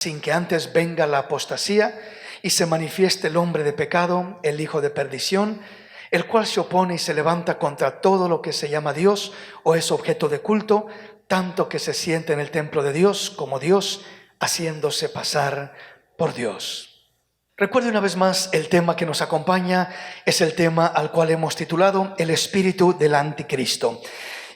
sin que antes venga la apostasía y se manifieste el hombre de pecado, el hijo de perdición, el cual se opone y se levanta contra todo lo que se llama Dios o es objeto de culto, tanto que se siente en el templo de Dios como Dios, haciéndose pasar por Dios. Recuerde una vez más, el tema que nos acompaña es el tema al cual hemos titulado el espíritu del anticristo.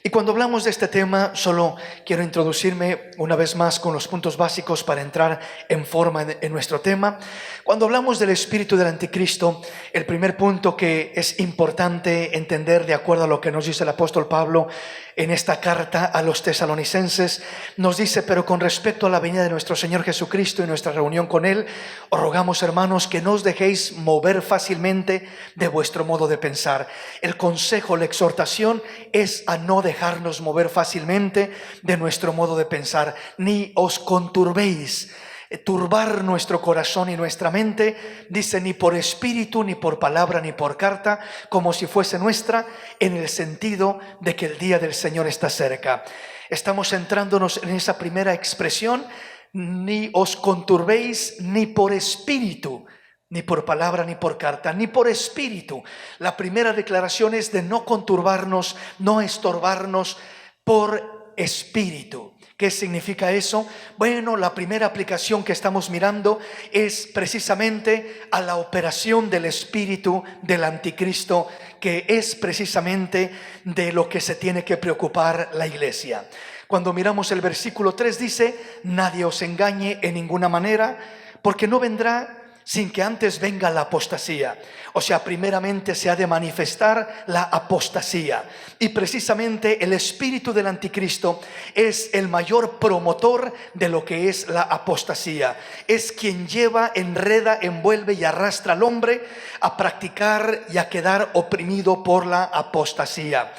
Y cuando hablamos de este tema, solo quiero introducirme una vez más con los puntos básicos para entrar en forma en nuestro tema. Cuando hablamos del espíritu del anticristo, el primer punto que es importante entender, de acuerdo a lo que nos dice el apóstol Pablo en esta carta a los tesalonicenses, nos dice: pero con respecto a la venida de nuestro Señor Jesucristo y nuestra reunión con Él, os rogamos, hermanos, que no os dejéis mover fácilmente de vuestro modo de pensar. El consejo, la exhortación es a no dejarnos mover fácilmente de nuestro modo de pensar, ni os conturbéis. Turbar nuestro corazón y nuestra mente, dice, ni por espíritu, ni por palabra, ni por carta, como si fuese nuestra, en el sentido de que el día del Señor está cerca. Estamos centrándonos en esa primera expresión: ni os conturbéis, ni por espíritu, ni por palabra, ni por carta, ni por espíritu. La primera declaración es de no conturbarnos, no estorbarnos por espíritu. ¿Qué significa eso? Bueno, la primera aplicación que estamos mirando es precisamente a la operación del espíritu del anticristo, que es precisamente de lo que se tiene que preocupar la iglesia. Cuando miramos el versículo 3 dice: nadie os engañe en ninguna manera, porque no vendrá sin que antes venga la apostasía. O sea, primeramente se ha de manifestar la apostasía. Y precisamente el espíritu del anticristo es el mayor promotor de lo que es la apostasía. Es quien lleva, enreda, envuelve y arrastra al hombre a practicar y a quedar oprimido por la apostasía.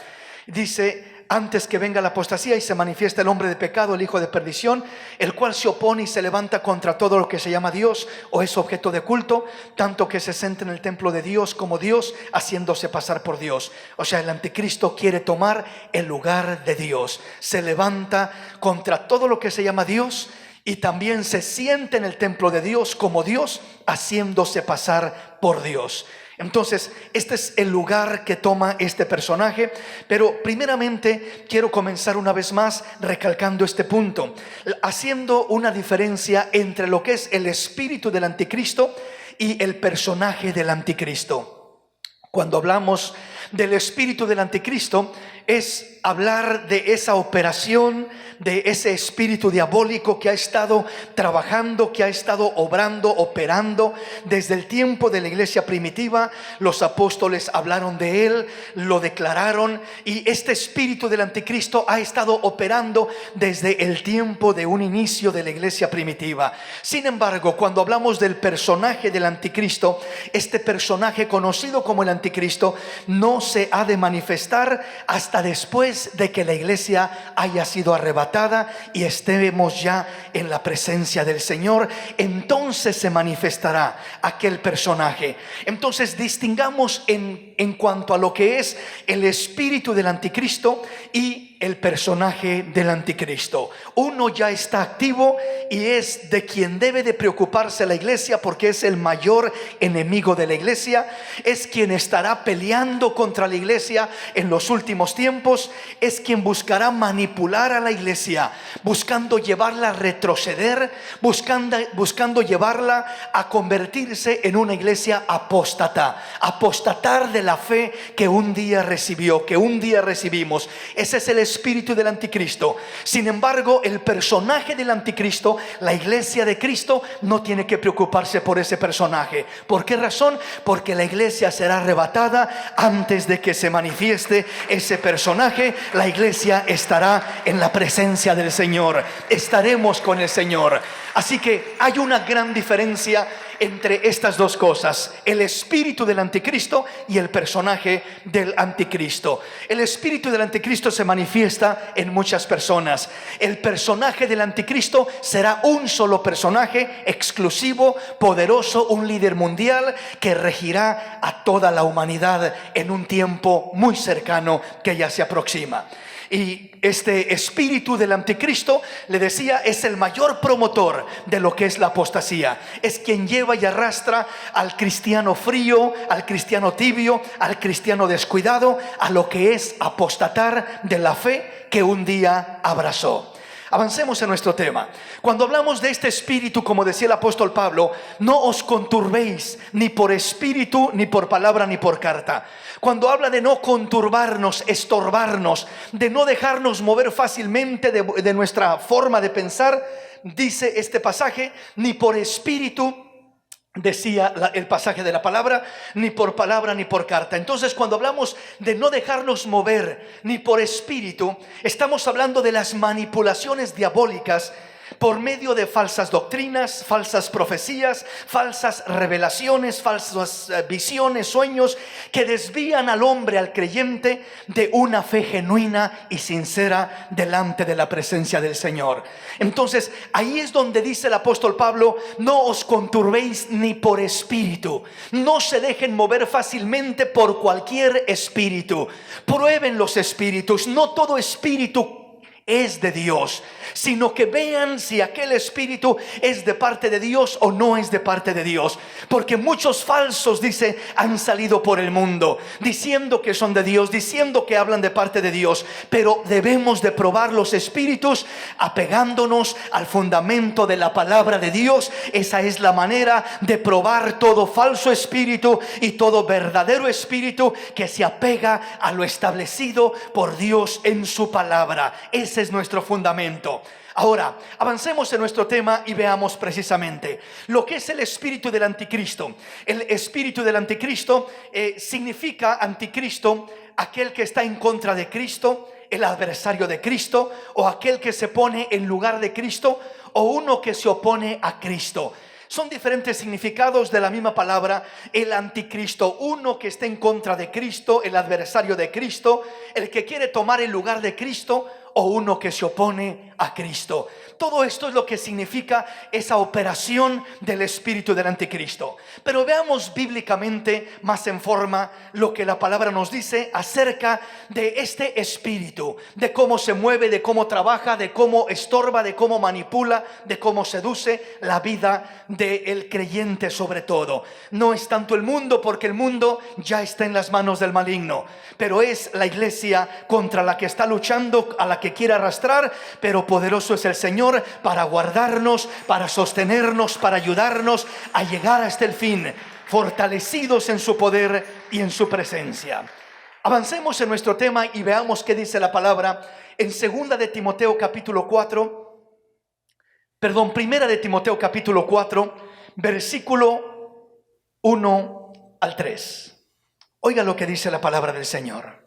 Dice: antes que venga la apostasía y se manifiesta el hombre de pecado, el hijo de perdición, el cual se opone y se levanta contra todo lo que se llama Dios o es objeto de culto, tanto que se sienta en el templo de Dios como Dios, haciéndose pasar por Dios. O sea, el anticristo quiere tomar el lugar de Dios. Se levanta contra todo lo que se llama Dios y también se siente en el templo de Dios como Dios, haciéndose pasar por Dios. Entonces, este es el lugar que toma este personaje. Pero primeramente quiero comenzar una vez más recalcando este punto, haciendo una diferencia entre lo que es el espíritu del anticristo y el personaje del anticristo. Cuando hablamos del espíritu del anticristo, es hablar de esa operación, de ese espíritu diabólico que ha estado trabajando, que ha estado obrando, operando desde el tiempo de la iglesia primitiva. Los apóstoles hablaron de él, lo declararon, y este espíritu del anticristo ha estado operando desde el tiempo de un inicio de la iglesia primitiva. Sin embargo, cuando hablamos del personaje del anticristo, este personaje conocido como el anticristo no se ha de manifestar hasta después de que la iglesia haya sido arrebatada y estemos ya en la presencia del Señor. Entonces se manifestará aquel personaje. Entonces distingamos en cuanto a lo que es el espíritu del anticristo y el personaje del anticristo. Uno ya está activo y es de quien debe de preocuparse la iglesia, porque es el mayor enemigo de la iglesia, es quien estará peleando contra la iglesia en los últimos tiempos, es quien buscará manipular a la iglesia, buscando llevarla a retroceder, buscando llevarla a convertirse en una iglesia apóstata, apostatar de la fe que un día recibió, que un día recibimos. Ese es el espíritu del anticristo. Sin embargo, el personaje del anticristo, la iglesia de Cristo, no tiene que preocuparse por ese personaje. ¿Por qué razón? Porque la iglesia será arrebatada antes de que se manifieste ese personaje. La iglesia estará en la presencia del Señor, estaremos con el Señor. Así que hay una gran diferencia entre estas dos cosas: el espíritu del anticristo y el personaje del anticristo. El espíritu del anticristo se manifiesta en muchas personas. El personaje del anticristo será un solo personaje exclusivo, poderoso, un líder mundial que regirá a toda la humanidad en un tiempo muy cercano que ya se aproxima. Y este espíritu del anticristo, le decía, es el mayor promotor de lo que es la apostasía. Es quien lleva y arrastra al cristiano frío, al cristiano tibio, al cristiano descuidado, a lo que es apostatar de la fe que un día abrazó. Avancemos en nuestro tema. Cuando hablamos de este espíritu, como decía el apóstol Pablo, no os conturbéis ni por espíritu, ni por palabra, ni por carta. Cuando habla de no conturbarnos, estorbarnos, de no dejarnos mover fácilmente de nuestra forma de pensar, dice este pasaje, ni por espíritu, decía el pasaje de la palabra, ni por palabra ni por carta. Entonces, cuando hablamos de no dejarnos mover ni por espíritu, estamos hablando de las manipulaciones diabólicas por medio de falsas doctrinas, falsas profecías, falsas revelaciones, falsas visiones, sueños, que desvían al hombre, al creyente, de una fe genuina y sincera delante de la presencia del Señor. Entonces, ahí es donde dice el apóstol Pablo, no os conturbéis ni por espíritu. No se dejen mover fácilmente por cualquier espíritu. Prueben los espíritus. No todo espíritu es de Dios, sino que vean si aquel espíritu es de parte de Dios o no es de parte de Dios. Porque muchos falsos, dice, han salido por el mundo diciendo que son de Dios, diciendo que hablan de parte de Dios. Pero debemos de probar los espíritus apegándonos al fundamento de la palabra de Dios. Esa es la manera de probar todo falso espíritu y todo verdadero espíritu que se apega a lo establecido por Dios en su palabra. Ese es nuestro fundamento. Ahora, avancemos en nuestro tema y veamos precisamente lo que es el espíritu del anticristo. El espíritu del anticristo significa anticristo, aquel que está en contra de Cristo, el adversario de Cristo, o aquel que se pone en lugar de Cristo, o uno que se opone a Cristo. Son diferentes significados de la misma palabra, el anticristo, uno que está en contra de Cristo, el adversario de Cristo, el que quiere tomar el lugar de Cristo, o uno que se opone a Cristo. Todo esto es lo que significa esa operación del espíritu del anticristo. Pero veamos bíblicamente más en forma lo que la palabra nos dice acerca de este espíritu, de cómo se mueve, de cómo trabaja, de cómo estorba, de cómo manipula, de cómo seduce la vida del creyente sobre todo. No es tanto el mundo, porque el mundo ya está en las manos del maligno, pero es la iglesia contra la que está luchando, a la que quiere arrastrar. Pero poderoso es el Señor para guardarnos, para sostenernos, para ayudarnos a llegar hasta el fin, fortalecidos en su poder y en su presencia. Avancemos en nuestro tema y veamos qué dice la palabra en Primera de Timoteo capítulo 4, versículo 1 al 3. Oiga lo que dice la palabra del Señor.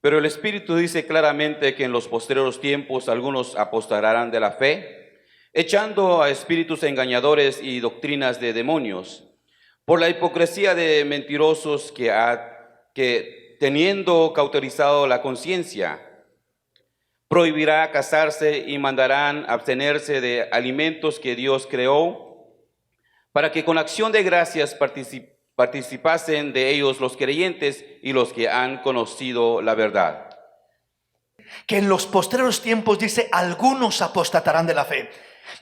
Pero el Espíritu dice claramente que en los posteriores tiempos algunos apostarán de la fe, echando a espíritus engañadores y doctrinas de demonios, por la hipocresía de mentirosos que teniendo cauterizado la conciencia, prohibirá casarse y mandarán abstenerse de alimentos que Dios creó, para que con acción de gracias participasen de ellos los creyentes y los que han conocido la verdad. Que en los postreros tiempos, dice, algunos apostatarán de la fe.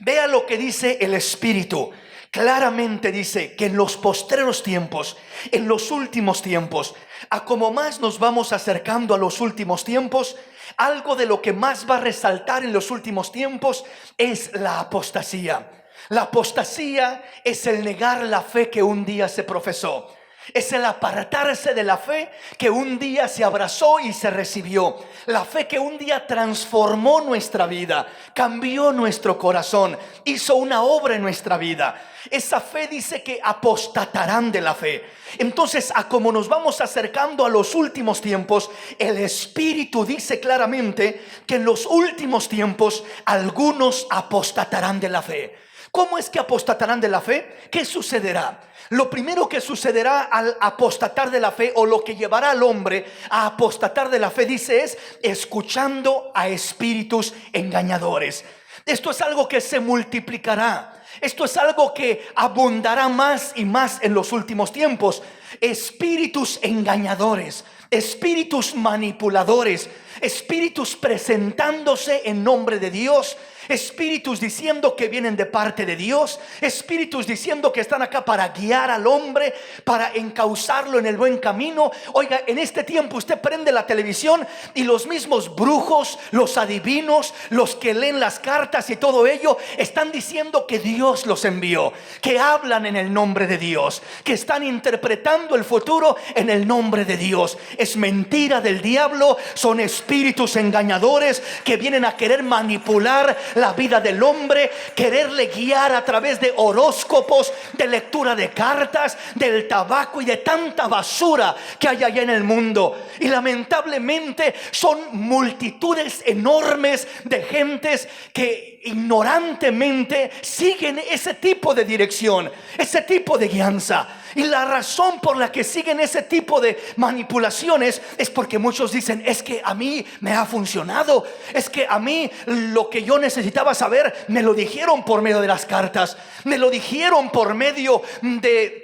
Vea lo que dice el Espíritu. Claramente dice que en los postreros tiempos, en los últimos tiempos, a como más nos vamos acercando a los últimos tiempos, algo de lo que más va a resaltar en los últimos tiempos es la apostasía. La apostasía es el negar la fe que un día se profesó. Es el apartarse de la fe que un día se abrazó y se recibió. La fe que un día transformó nuestra vida, cambió nuestro corazón, hizo una obra en nuestra vida. Esa fe dice que apostatarán de la fe. Entonces, a como nos vamos acercando a los últimos tiempos, el Espíritu dice claramente que en los últimos tiempos algunos apostatarán de la fe. ¿Cómo es que apostatarán de la fe? ¿Qué sucederá? Lo primero que sucederá al apostatar de la fe, o lo que llevará al hombre a apostatar de la fe, dice, es escuchando a espíritus engañadores. Esto es algo que se multiplicará. Esto es algo que abundará más y más en los últimos tiempos. Espíritus engañadores. espíritus manipuladores, espíritus presentándose en nombre de Dios, espíritus diciendo que vienen de parte de Dios, espíritus diciendo que están acá para guiar al hombre, para encauzarlo en el buen camino. Oiga, en este tiempo usted prende la televisión y los mismos brujos, los adivinos, los que leen las cartas y todo ello, están diciendo que Dios los envió, que hablan en el nombre de Dios, que están interpretando el futuro en el nombre de Dios. Es mentira del diablo, son espíritus engañadores que vienen a querer manipular la vida del hombre, quererle guiar a través de horóscopos, de lectura de cartas, del tabaco y de tanta basura que hay allá en el mundo. Y lamentablemente son multitudes enormes de gentes que ignorantemente siguen ese tipo de dirección, ese tipo de guianza. Y la razón por la que siguen ese tipo de manipulaciones es porque muchos dicen: es que a mí me ha funcionado, es que a mí lo que yo necesitaba saber me lo dijeron por medio de las cartas, me lo dijeron por medio de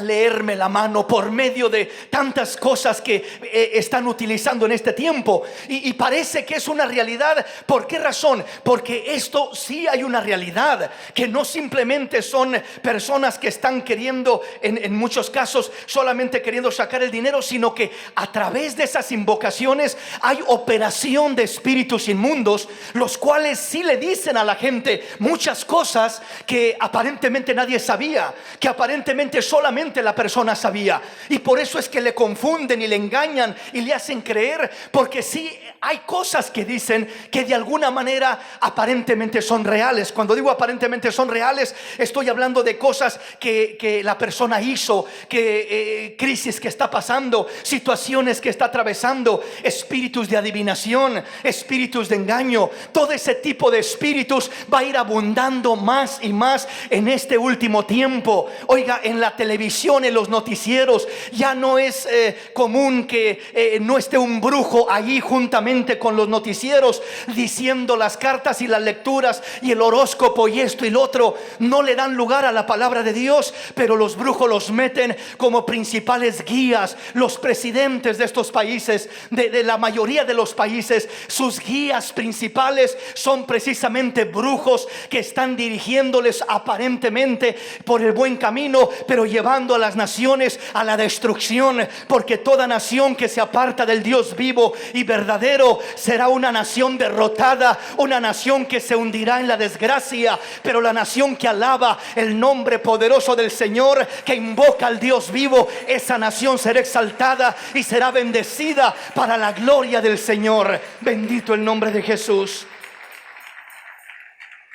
leerme la mano, por medio de tantas cosas que están utilizando en este tiempo, y parece que es una realidad. ¿Por qué razón? Porque esto sí hay una realidad, que no simplemente son personas que están queriendo, en muchos casos solamente queriendo sacar el dinero, sino que a través de esas invocaciones hay operación de espíritus inmundos, los cuales sí le dicen a la gente muchas cosas que aparentemente nadie sabía, que aparentemente solamente la persona sabía, y por eso es que le confunden y le engañan y le hacen creer, porque sí hay cosas que dicen que de alguna manera aparentemente son reales. Cuando digo aparentemente son reales, estoy hablando de cosas que la persona hizo, que crisis que está pasando, situaciones que está atravesando, espíritus de adivinación, espíritus de engaño. Todo ese tipo de espíritus va a ir abundando más y más en este último tiempo. Oiga, en la televisión, en los noticieros, ya no es común que no esté un brujo allí juntamente con los noticieros diciendo las cartas y las lecturas y el horóscopo y esto y lo otro. No le dan lugar a la palabra de Dios, pero los brujos los meten como principales guías. Los presidentes de estos países, de la mayoría de los países, sus guías principales son precisamente brujos que están dirigiéndoles aparentemente por el buen camino, pero llevando a las naciones a la destrucción, porque toda nación que se aparta del Dios vivo y verdadero será una nación derrotada, una nación que se hundirá en la desgracia. Pero la nación que alaba el nombre poderoso del Señor, que invoca al Dios vivo, esa nación será exaltada y será bendecida para la gloria del Señor. Bendito el nombre de Jesús.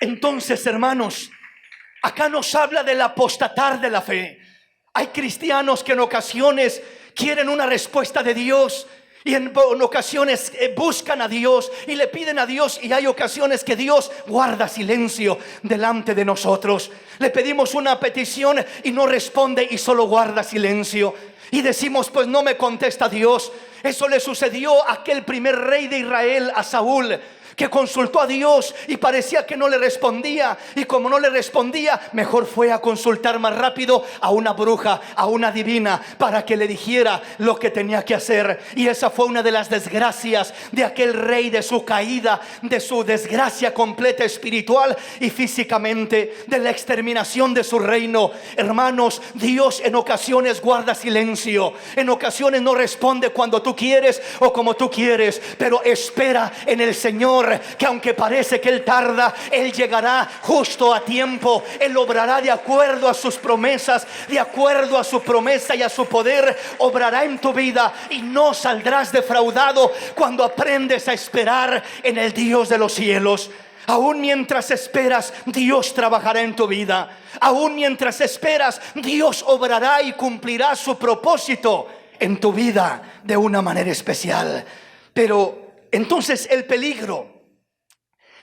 Entonces, hermanos, acá nos habla del apostatar de la fe. Hay cristianos que en ocasiones quieren una respuesta de Dios, y en ocasiones buscan a Dios y le piden a Dios, y hay ocasiones que Dios guarda silencio delante de nosotros. Le pedimos una petición y no responde y solo guarda silencio, y decimos: pues no me contesta Dios. Eso le sucedió a aquel primer rey de Israel, a Saúl, que consultó a Dios y parecía que no le respondía, y como no le respondía, mejor fue a consultar más rápido a una bruja, a una divina, para que le dijera lo que tenía que hacer. Y esa fue una de las desgracias de aquel rey, de su caída, de su desgracia completa espiritual y físicamente, de la exterminación de su reino. Hermanos, Dios en ocasiones guarda silencio, en ocasiones no responde cuando tú quieres o como tú quieres, pero espera en el Señor, que aunque parece que Él tarda, Él llegará justo a tiempo. Él obrará de acuerdo a sus promesas, de acuerdo a su promesa y a su poder. Obrará en tu vida y no saldrás defraudado cuando aprendes a esperar en el Dios de los cielos. Aún mientras esperas, Dios trabajará en tu vida. Aún mientras esperas, Dios obrará y cumplirá su propósito en tu vida de una manera especial. Pero entonces el peligro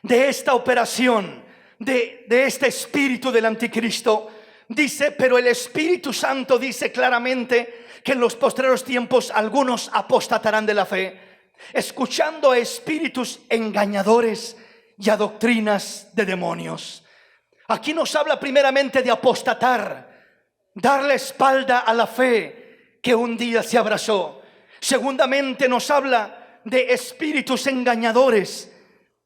de esta operación, de este espíritu del anticristo, dice: pero el Espíritu Santo dice claramente que en los postreros tiempos algunos apostatarán de la fe, escuchando a espíritus engañadores y a doctrinas de demonios. Aquí nos habla primeramente de apostatar, dar la espalda a la fe que un día se abrazó. Segundamente nos habla de espíritus engañadores,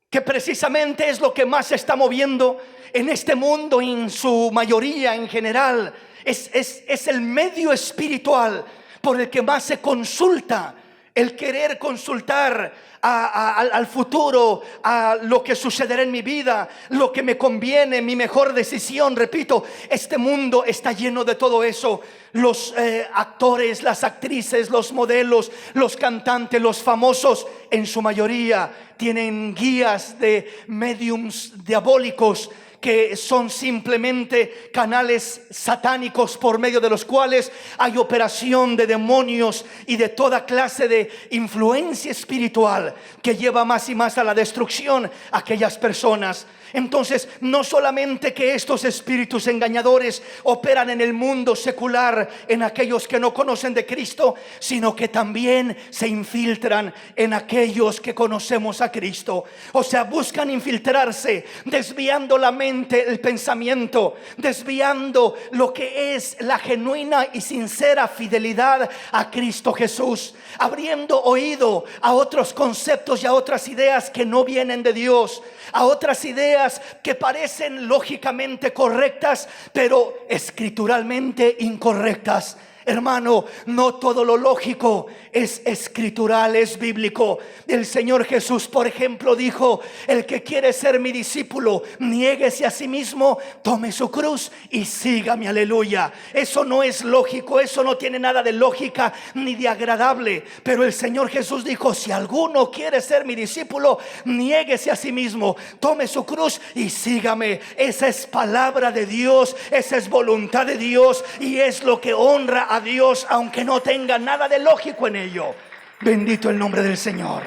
que precisamente es lo que más se está moviendo en este mundo, en su mayoría, en general. Es el medio espiritual por el que más se consulta, el querer consultar al futuro, a lo que sucederá en mi vida, lo que me conviene, mi mejor decisión. Repito, este mundo está lleno de todo eso. Los actores, las actrices, los modelos, los cantantes, los famosos, en su mayoría tienen guías de mediums diabólicos, que son simplemente canales satánicos por medio de los cuales hay operación de demonios y de toda clase de influencia espiritual que lleva más y más a la destrucción a aquellas personas. Entonces, no solamente que estos espíritus engañadores operan en el mundo secular, en aquellos que no conocen de Cristo, sino que también se infiltran en aquellos que conocemos a Cristo. O sea, buscan infiltrarse, desviando la mente, el pensamiento, desviando lo que es la genuina y sincera fidelidad a Cristo Jesús, abriendo oído a otros conceptos y a otras ideas que no vienen de Dios, a otras ideas que parecen lógicamente correctas, pero escrituralmente incorrectas. Hermano, no todo lo lógico es escritural, es bíblico. El Señor Jesús, por ejemplo, dijo: el que quiere ser mi discípulo, niéguese a sí mismo, tome su cruz y sígame. Aleluya. Eso no es lógico, eso no tiene nada de lógica ni de agradable. Pero el Señor Jesús dijo: si alguno quiere ser mi discípulo, niéguese a sí mismo, tome su cruz y sígame. Esa es palabra de Dios, esa es voluntad de Dios, y es lo que honra a Dios, aunque no tenga nada de lógico en ello. Bendito el nombre del Señor.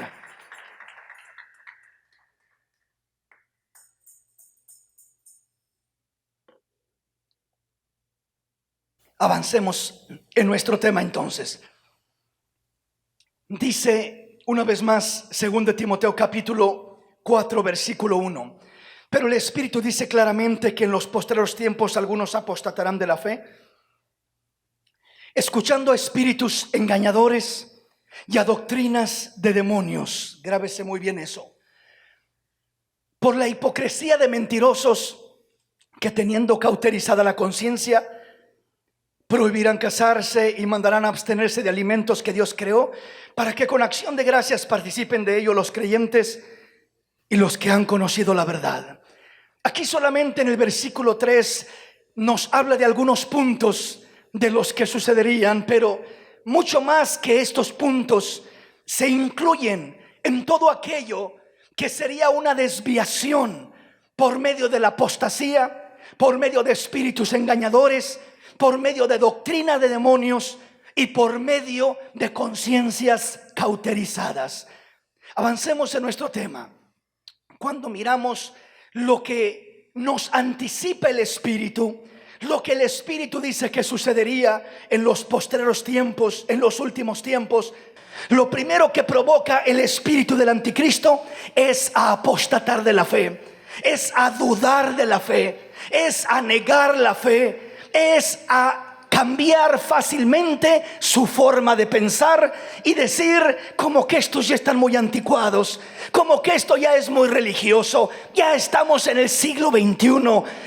Avancemos en nuestro tema entonces. Dice una vez más 2 Timoteo capítulo 4 versículo 1: pero el Espíritu dice claramente que en los postreros tiempos algunos apostatarán de la fe, escuchando a espíritus engañadores y a doctrinas de demonios. Grábese muy bien eso. Por la hipocresía de mentirosos que, teniendo cauterizada la conciencia, prohibirán casarse y mandarán a abstenerse de alimentos que Dios creó, para que con acción de gracias participen de ello los creyentes y los que han conocido la verdad. Aquí solamente en el versículo 3 nos habla de algunos puntos de los que sucederían, pero mucho más que estos puntos se incluyen en todo aquello que sería una desviación por medio de la apostasía, por medio de espíritus engañadores, por medio de doctrina de demonios y por medio de conciencias cauterizadas. Avancemos en nuestro tema. Cuando miramos lo que nos anticipa el Espíritu, lo que el Espíritu dice que sucedería en los postreros tiempos, en los últimos tiempos, lo primero que provoca el espíritu del anticristo es a apostatar de la fe, es a dudar de la fe, es a negar la fe, es a cambiar fácilmente su forma de pensar y decir como que estos ya están muy anticuados, como que esto ya es muy religioso, ya estamos en el siglo XXI,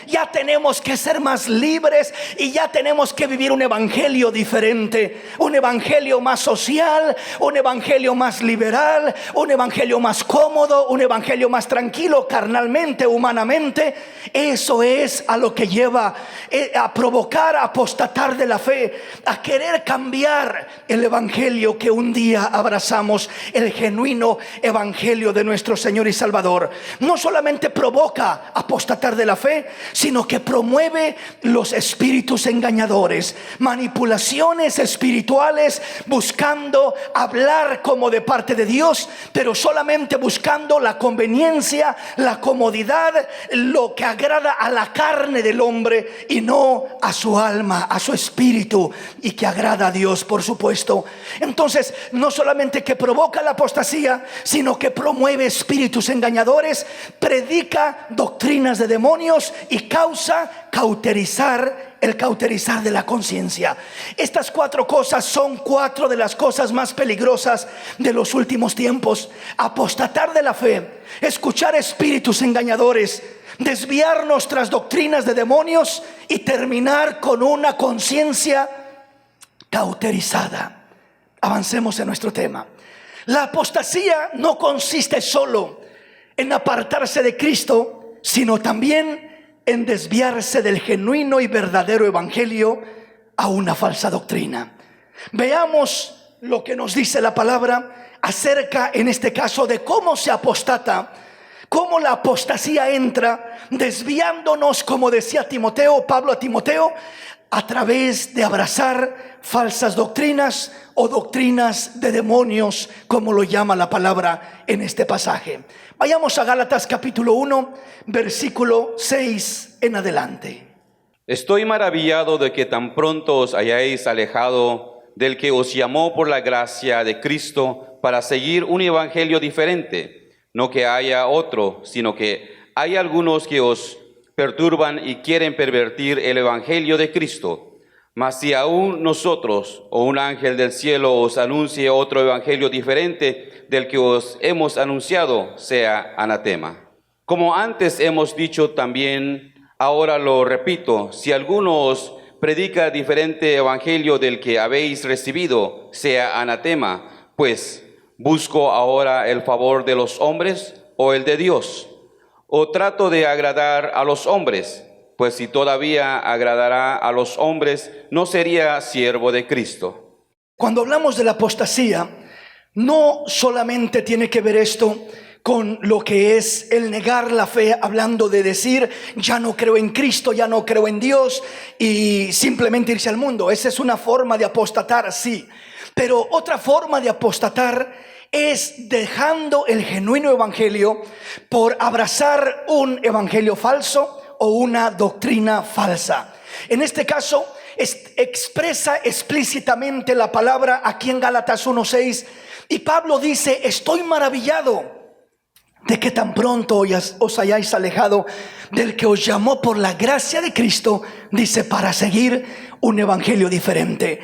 ya tenemos que ser más libres y ya tenemos que vivir un evangelio diferente, un evangelio más social, un evangelio más liberal, un evangelio más cómodo, un evangelio más tranquilo carnalmente, humanamente. Eso es a lo que lleva a provocar, a apostatar de la fe, a querer cambiar el evangelio que un día abrazamos, el genuino evangelio de nuestro Señor y Salvador. No solamente provoca apostatar de la fe, sino que promueve los espíritus engañadores, manipulaciones espirituales, buscando hablar como de parte de Dios, pero solamente buscando la conveniencia, la comodidad, lo que agrada a la carne del hombre y no a su alma, a su espíritu. espíritu y que agrada a Dios, por supuesto. Entonces, no solamente que provoca la apostasía, sino que promueve espíritus engañadores, predica doctrinas de demonios y causa el cauterizar de la conciencia. Estas 4 cosas son 4 de las cosas más peligrosas de los últimos tiempos: apostatar de la fe, escuchar espíritus engañadores, desviarnos tras doctrinas de demonios y terminar con una conciencia cauterizada. Avancemos en nuestro tema. La apostasía no consiste solo en apartarse de Cristo, sino también en desviarse del genuino y verdadero evangelio a una falsa doctrina. Veamos lo que nos dice la palabra acerca, en este caso, de cómo se apostata, cómo la apostasía entra, desviándonos, como decía Pablo a Timoteo, a través de abrazar falsas doctrinas o doctrinas de demonios, como lo llama la palabra en este pasaje. Vayamos a Gálatas capítulo 1, versículo 6 en adelante. Estoy maravillado de que tan pronto os hayáis alejado del que os llamó por la gracia de Cristo para seguir un evangelio diferente. No que haya otro, sino que hay algunos que os perturban y quieren pervertir el evangelio de Cristo. Mas si aún nosotros o un ángel del cielo os anuncie otro evangelio diferente del que os hemos anunciado, sea anatema. Como antes hemos dicho también, ahora lo repito: si alguno os predica diferente evangelio del que habéis recibido, sea anatema. Pues, ¿busco ahora el favor de los hombres o el de Dios? ¿O trato de agradar a los hombres? Pues si todavía agradará a los hombres, no sería siervo de Cristo. Cuando hablamos de la apostasía, no solamente tiene que ver esto con lo que es el negar la fe, hablando de decir ya no creo en Cristo, ya no creo en Dios y simplemente irse al mundo. Esa es una forma de apostatar, sí. Pero otra forma de apostatar es dejando el genuino evangelio por abrazar un evangelio falso o una doctrina falsa. En este caso expresa explícitamente la palabra aquí en Gálatas 1:6, y Pablo dice: estoy maravillado de que tan pronto os hayáis alejado del que os llamó por la gracia de Cristo, dice, para seguir un evangelio diferente.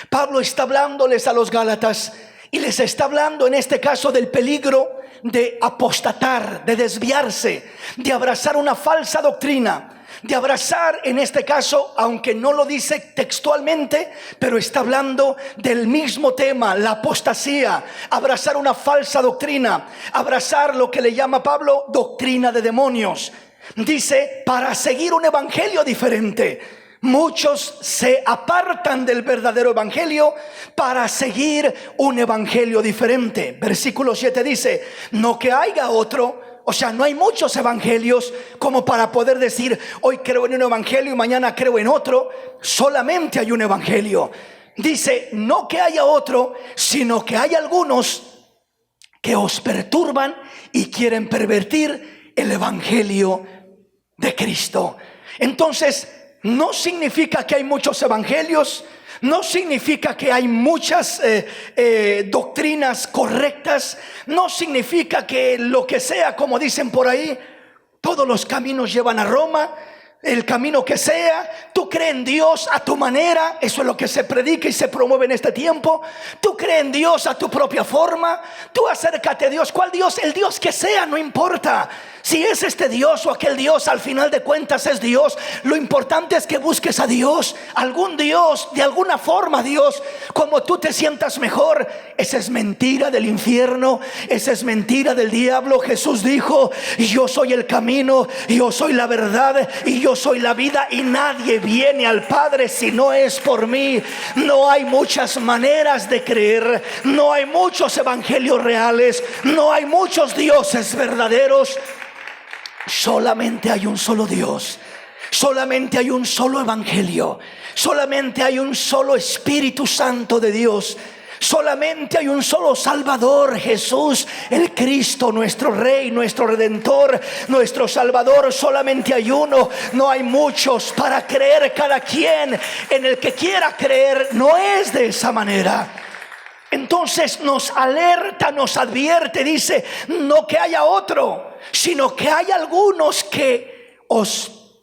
Pablo está hablándoles a los Gálatas y les está hablando en este caso del peligro de apostatar, de desviarse, de abrazar una falsa doctrina, de abrazar, en este caso, aunque no lo dice textualmente, pero está hablando del mismo tema, la apostasía, abrazar una falsa doctrina, abrazar lo que le llama Pablo doctrina de demonios. Dice, para seguir un evangelio diferente. Muchos se apartan del verdadero evangelio para seguir un evangelio diferente. Versículo 7 dice: no que haya otro. O sea, no hay muchos evangelios como para poder decir hoy creo en un evangelio y mañana creo en otro. Solamente hay un evangelio. Dice, no que haya otro, sino que hay algunos que os perturban y quieren pervertir el evangelio de Cristo. Entonces, no significa que hay muchos evangelios, no significa que hay muchas doctrinas correctas, no significa que lo que sea, como dicen por ahí, todos los caminos llevan a Roma. El camino que sea, tú crees en Dios a tu manera. Eso es lo que se predica y se promueve en este tiempo. Tú crees en Dios a tu propia forma. Tú acércate a Dios. ¿Cuál Dios? El Dios que sea, no importa. Si es este Dios o aquel Dios, al final de cuentas es Dios. Lo importante es que busques a Dios, algún Dios, de alguna forma Dios, como tú te sientas mejor. Esa es mentira del infierno, esa es mentira del diablo. Jesús dijo: yo soy el camino, yo soy la verdad y yo soy la vida, y nadie viene al Padre si no es por mí. No hay muchas maneras de creer, no hay muchos evangelios reales, no hay muchos dioses verdaderos. Solamente hay un solo Dios, solamente hay un solo evangelio, solamente hay un solo Espíritu Santo de Dios, Solamente hay un solo Salvador, Jesús, el Cristo, nuestro Rey, nuestro Redentor, nuestro Salvador. Solamente hay uno, no hay muchos para creer. Cada quien en el que quiera creer. No es de esa manera. Entonces nos alerta, nos advierte, dice, no que haya otro, sino que hay algunos que os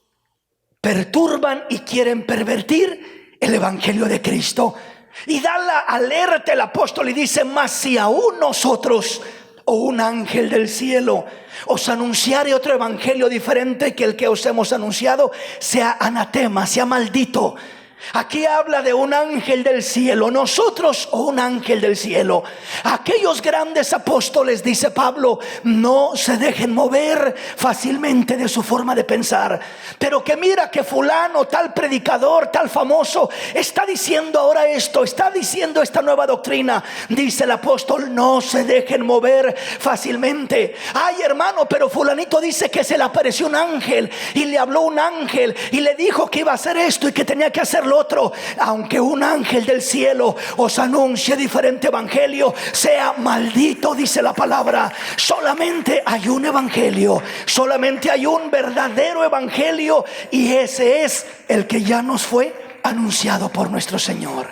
perturban y quieren pervertir el evangelio de Cristo. Y da la alerta el apóstol y dice, mas si aún nosotros o un ángel del cielo os anunciare otro evangelio diferente que el que os hemos anunciado, sea anatema, sea maldito. Aquí habla de un ángel del cielo, nosotros o un ángel del cielo. Aquellos grandes apóstoles, dice Pablo, no se dejen mover fácilmente de su forma de pensar. Pero que mira que fulano, tal predicador, tal famoso, está diciendo ahora esto, está diciendo esta nueva doctrina. Dice el apóstol, no se dejen mover fácilmente. Ay, hermano, pero fulanito dice que se le apareció un ángel y le habló un ángel y le dijo que iba a hacer esto y que tenía que hacerlo otro. Aunque un ángel del cielo os anuncie diferente evangelio, sea maldito, dice la palabra. Solamente hay un evangelio, solamente hay un verdadero evangelio, y ese es el que ya nos fue anunciado por nuestro Señor.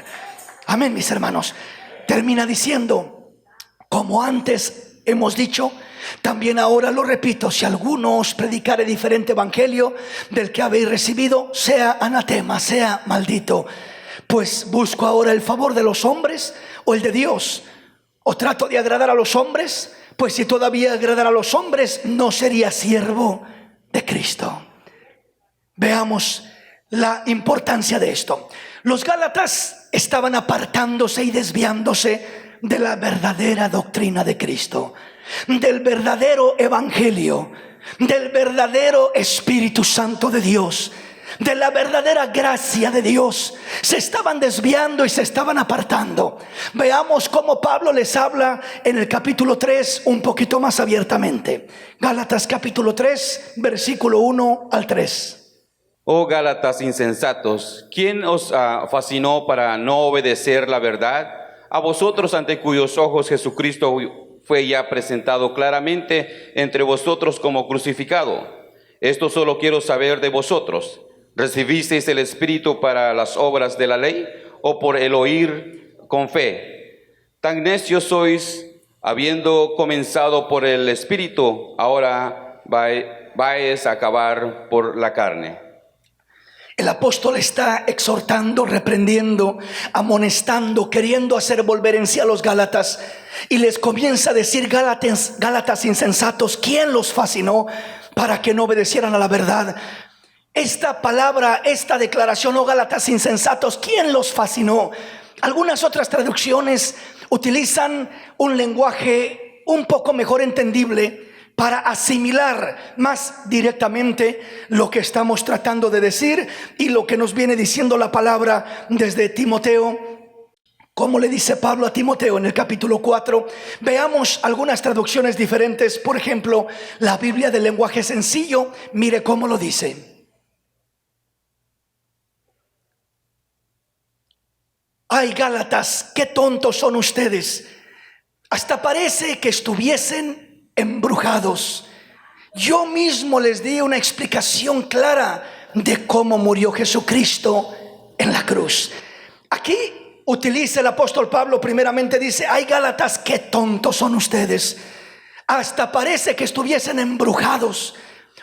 Amén, mis hermanos. Termina diciendo, como antes hemos dicho, también ahora lo repito, si alguno os predicare diferente evangelio del que habéis recibido, sea anatema, sea maldito. Pues busco ahora el favor de los hombres o el de Dios, o trato de agradar a los hombres. Pues si todavía agradara a los hombres, no sería siervo de Cristo. Veamos la importancia de esto. Los gálatas estaban apartándose y desviándose de la verdadera doctrina de Cristo, del verdadero evangelio, del verdadero Espíritu Santo de Dios, de la verdadera gracia de Dios. Se estaban desviando y se estaban apartando. Veamos cómo Pablo les habla en el capítulo 3 un poquito más abiertamente. Gálatas capítulo 3, versículo 1 al 3. Oh Gálatas insensatos, ¿quién os fascinó para no obedecer la verdad? A vosotros, ante cuyos ojos Jesucristo fue ya presentado claramente entre vosotros como crucificado. Esto solo quiero saber de vosotros. ¿Recibisteis el Espíritu para las obras de la ley o por el oír con fe? Tan necios sois, habiendo comenzado por el Espíritu, ahora vais a acabar por la carne. El apóstol está exhortando, reprendiendo, amonestando, queriendo hacer volver en sí a los gálatas, y les comienza a decir: Gálatas insensatos, ¿quién los fascinó para que no obedecieran a la verdad? Esta palabra, esta declaración, oh Gálatas insensatos, ¿quién los fascinó? Algunas otras traducciones utilizan un lenguaje un poco mejor entendible para asimilar más directamente lo que estamos tratando de decir y lo que nos viene diciendo la palabra desde Timoteo. Como le dice Pablo a Timoteo en el capítulo 4, veamos algunas traducciones diferentes. Por ejemplo, la Biblia del lenguaje sencillo, mire cómo lo dice: ay, Gálatas, qué tontos son ustedes, hasta parece que estuviesen embrujados. Yo mismo les di una explicación clara de cómo murió Jesucristo en la cruz. Aquí utiliza el apóstol Pablo, primeramente dice: ay, Gálatas, qué tontos son ustedes, hasta parece que estuviesen embrujados.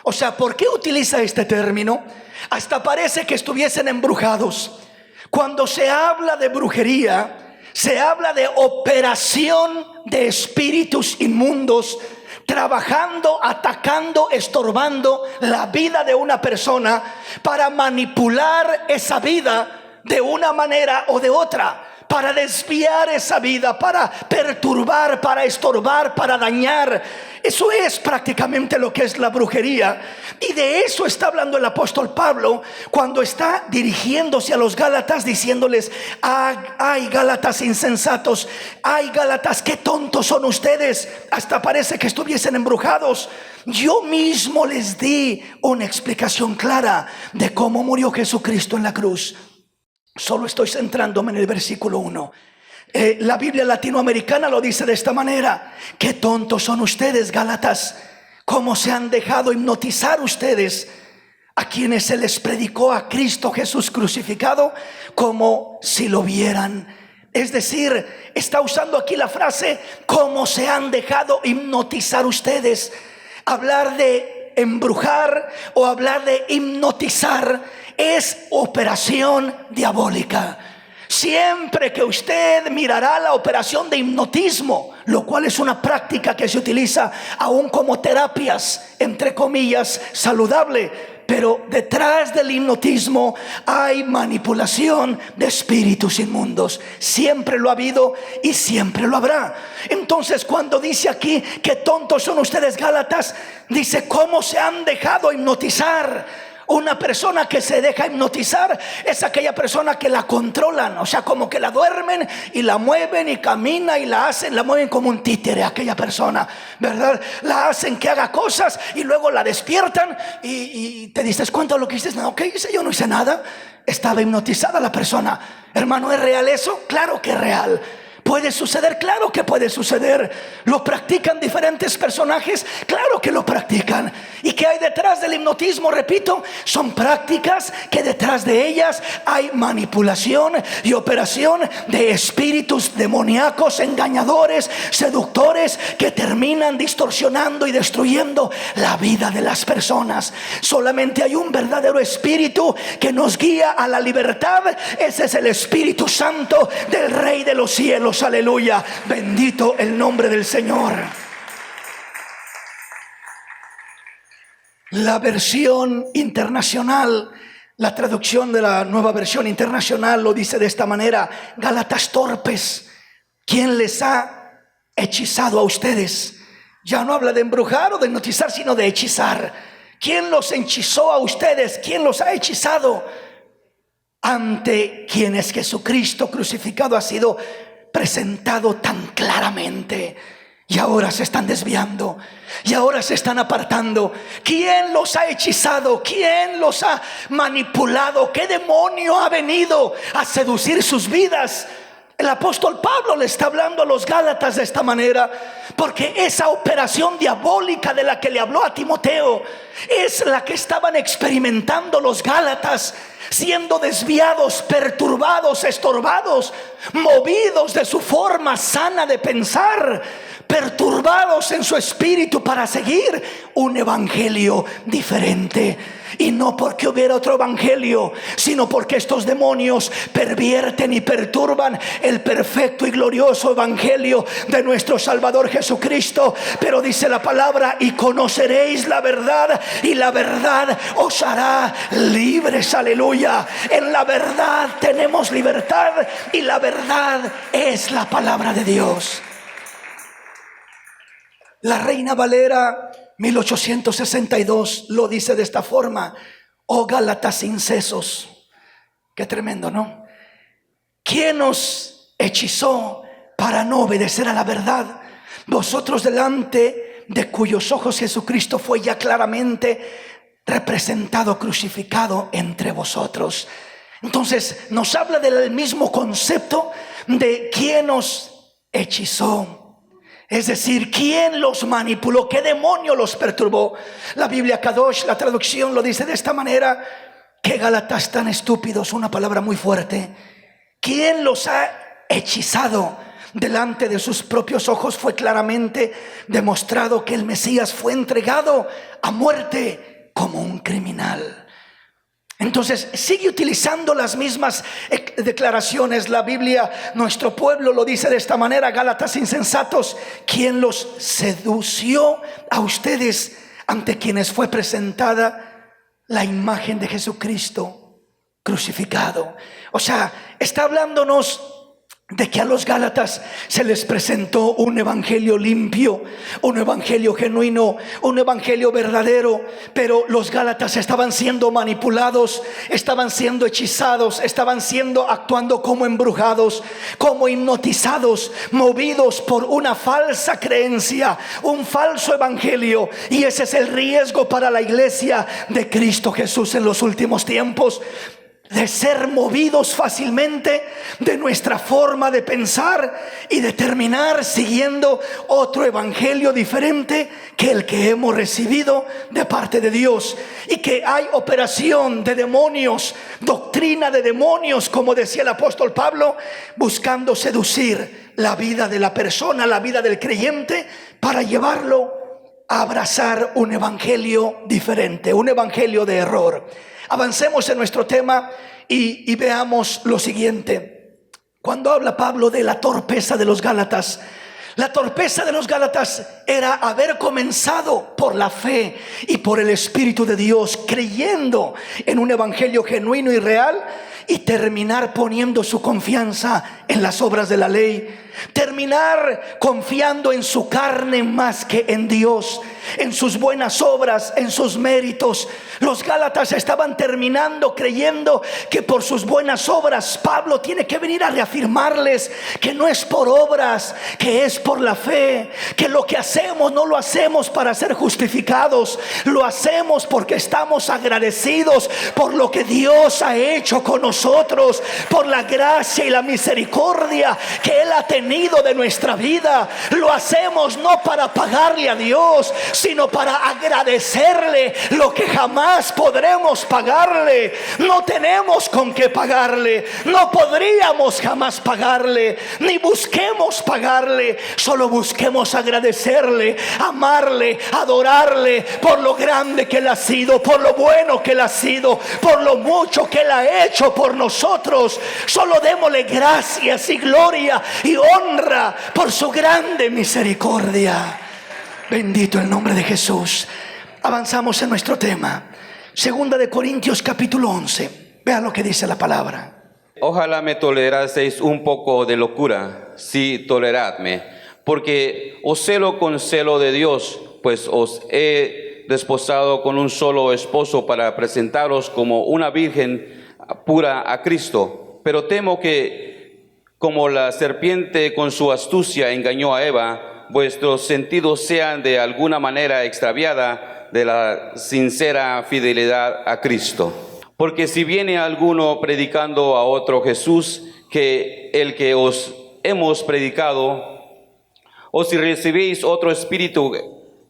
O sea, ¿por qué utiliza este término? Hasta parece que estuviesen embrujados. Cuando se habla de brujería, se habla de operación de espíritus inmundos trabajando, atacando, estorbando la vida de una persona para manipular esa vida de una manera o de otra, para desviar esa vida, para perturbar, para estorbar, para dañar. Eso es prácticamente lo que es la brujería. Y de eso está hablando el apóstol Pablo cuando está dirigiéndose a los Gálatas, diciéndoles: ay, Gálatas insensatos, ay, Gálatas, qué tontos son ustedes, hasta parece que estuviesen embrujados. Yo mismo les di una explicación clara de cómo murió Jesucristo en la cruz. Solo estoy centrándome en el versículo 1. La Biblia latinoamericana lo dice de esta manera: qué tontos son ustedes, Gálatas, cómo se han dejado hipnotizar ustedes, a quienes se les predicó a Cristo Jesús crucificado como si lo vieran. Es decir, está usando aquí la frase cómo se han dejado hipnotizar ustedes. Hablar de embrujar o hablar de hipnotizar es operación diabólica. Siempre que usted mirará la operación de hipnotismo, lo cual es una práctica que se utiliza aún como terapias, entre comillas, saludable, pero detrás del hipnotismo hay manipulación de espíritus inmundos. Siempre lo ha habido y siempre lo habrá. Entonces, cuando dice aquí que tontos son ustedes, Gálatas, dice cómo se han dejado hipnotizar. Una persona que se deja hipnotizar es aquella persona que la controlan, o sea, como que la duermen y la mueven y camina y la mueven como un títere, aquella persona, ¿verdad? La hacen que haga cosas y luego la despiertan y te dices cuenta de lo que hiciste. No, ¿qué hice? Yo no hice nada. Estaba hipnotizada la persona. Hermano, ¿es real eso? Claro que es real. ¿Puede suceder? Claro que puede suceder. ¿Lo practican diferentes personajes? Claro que lo practican. ¿Y qué hay detrás del hipnotismo? Repito, son prácticas que detrás de ellas hay manipulación y operación de espíritus demoníacos, engañadores, seductores, que terminan distorsionando y destruyendo la vida de las personas. Solamente hay un verdadero espíritu que nos guía a la libertad. Ese es el Espíritu Santo del Rey de los cielos. Aleluya, bendito el nombre del Señor. La versión internacional, la traducción de la Nueva Versión Internacional lo dice de esta manera: Gálatas torpes, ¿quién les ha hechizado a ustedes? Ya no habla de embrujar o de hipnotizar, sino de hechizar. ¿Quién los hechizó a ustedes? ¿Quién los ha hechizado? Ante quienes Jesucristo crucificado ha sido presentado tan claramente, y ahora se están desviando y ahora se están apartando. ¿Quién los ha hechizado? ¿Quién los ha manipulado? ¿Qué demonio ha venido a seducir sus vidas? El apóstol Pablo le está hablando a los Gálatas de esta manera, porque esa operación diabólica de la que le habló a Timoteo es la que estaban experimentando los Gálatas, siendo desviados, perturbados, estorbados, movidos de su forma sana de pensar, perturbados en su espíritu para seguir un evangelio diferente. Y no porque hubiera otro evangelio, sino porque estos demonios pervierten y perturban el perfecto y glorioso evangelio de nuestro Salvador Jesucristo. Pero dice la palabra: y conoceréis la verdad, y la verdad os hará libres. Aleluya. En la verdad tenemos libertad, y la verdad es la palabra de Dios. La Reina Valera 1862 lo dice de esta forma: oh Gálatas incesos. Qué tremendo, ¿no? ¿Quién os hechizó para no obedecer a la verdad? Vosotros, delante de cuyos ojos Jesucristo fue ya claramente representado, crucificado entre vosotros. Entonces nos habla del mismo concepto de quién os hechizó. Es decir, ¿quién los manipuló? ¿Qué demonio los perturbó? La Biblia Kadosh, la traducción, lo dice de esta manera: qué Gálatas tan estúpidos, una palabra muy fuerte. ¿Quién los ha hechizado? Delante de sus propios ojos fue claramente demostrado que el Mesías fue entregado a muerte como un criminal. Entonces sigue utilizando las mismas declaraciones. La Biblia, nuestro pueblo, lo dice de esta manera: Gálatas insensatos, ¿quién los sedució a ustedes, ante quienes fue presentada la imagen de Jesucristo crucificado? O sea, está hablándonos de que a los Gálatas se les presentó un evangelio limpio, un evangelio genuino, un evangelio verdadero, pero los Gálatas estaban siendo manipulados, estaban siendo hechizados, estaban actuando como embrujados, como hipnotizados, movidos por una falsa creencia, un falso evangelio. Y ese es el riesgo para la iglesia de Cristo Jesús en los últimos tiempos. de ser movidos fácilmente de nuestra forma de pensar y de terminar siguiendo otro evangelio diferente que el que hemos recibido de parte de Dios, y que hay operación de demonios, doctrina de demonios, como decía el apóstol Pablo, buscando seducir la vida de la persona, la vida del creyente, para llevarlo a abrazar un evangelio diferente, un evangelio de error. Avancemos en nuestro tema y veamos lo siguiente. Cuando habla Pablo de la torpeza de los Gálatas, la torpeza de los Gálatas era haber comenzado por la fe y por el Espíritu de Dios, creyendo en un evangelio genuino y real, y terminar poniendo su confianza en las obras de la ley, terminar confiando en su carne más que en Dios, en sus buenas obras, en sus méritos. Los Gálatas estaban terminando creyendo que por sus buenas obras Pablo tiene que venir a reafirmarles que no es por obras, que es por la fe, que lo que hacemos no lo hacemos para ser justificados, lo hacemos porque estamos agradecidos por lo que Dios ha hecho con nosotros, por la gracia y la misericordia que Él ha tenido de nuestra vida. Lo hacemos no para pagarle a Dios, sino para agradecerle lo que jamás podremos pagarle. No tenemos con qué pagarle, no podríamos jamás pagarle, ni busquemos pagarle. Solo busquemos agradecerle, amarle, adorarle por lo grande que Él ha sido, por lo bueno que Él ha sido, por lo mucho que Él ha hecho por nosotros. Solo démosle gracias y gloria y honra por su grande misericordia. Bendito el nombre de Jesús. Avanzamos en nuestro tema. Segunda de Corintios capítulo 11. Vean lo que dice la palabra. Ojalá me toleraseis un poco de locura, sí, toleradme, porque os celo con celo de Dios, pues os he desposado con un solo esposo para presentaros como una virgen pura a Cristo. Pero temo que, como la serpiente con su astucia engañó a Eva, vuestros sentidos sean de alguna manera extraviada de la sincera fidelidad a Cristo. Porque si viene alguno predicando a otro Jesús que el que os hemos predicado, o si recibís otro espíritu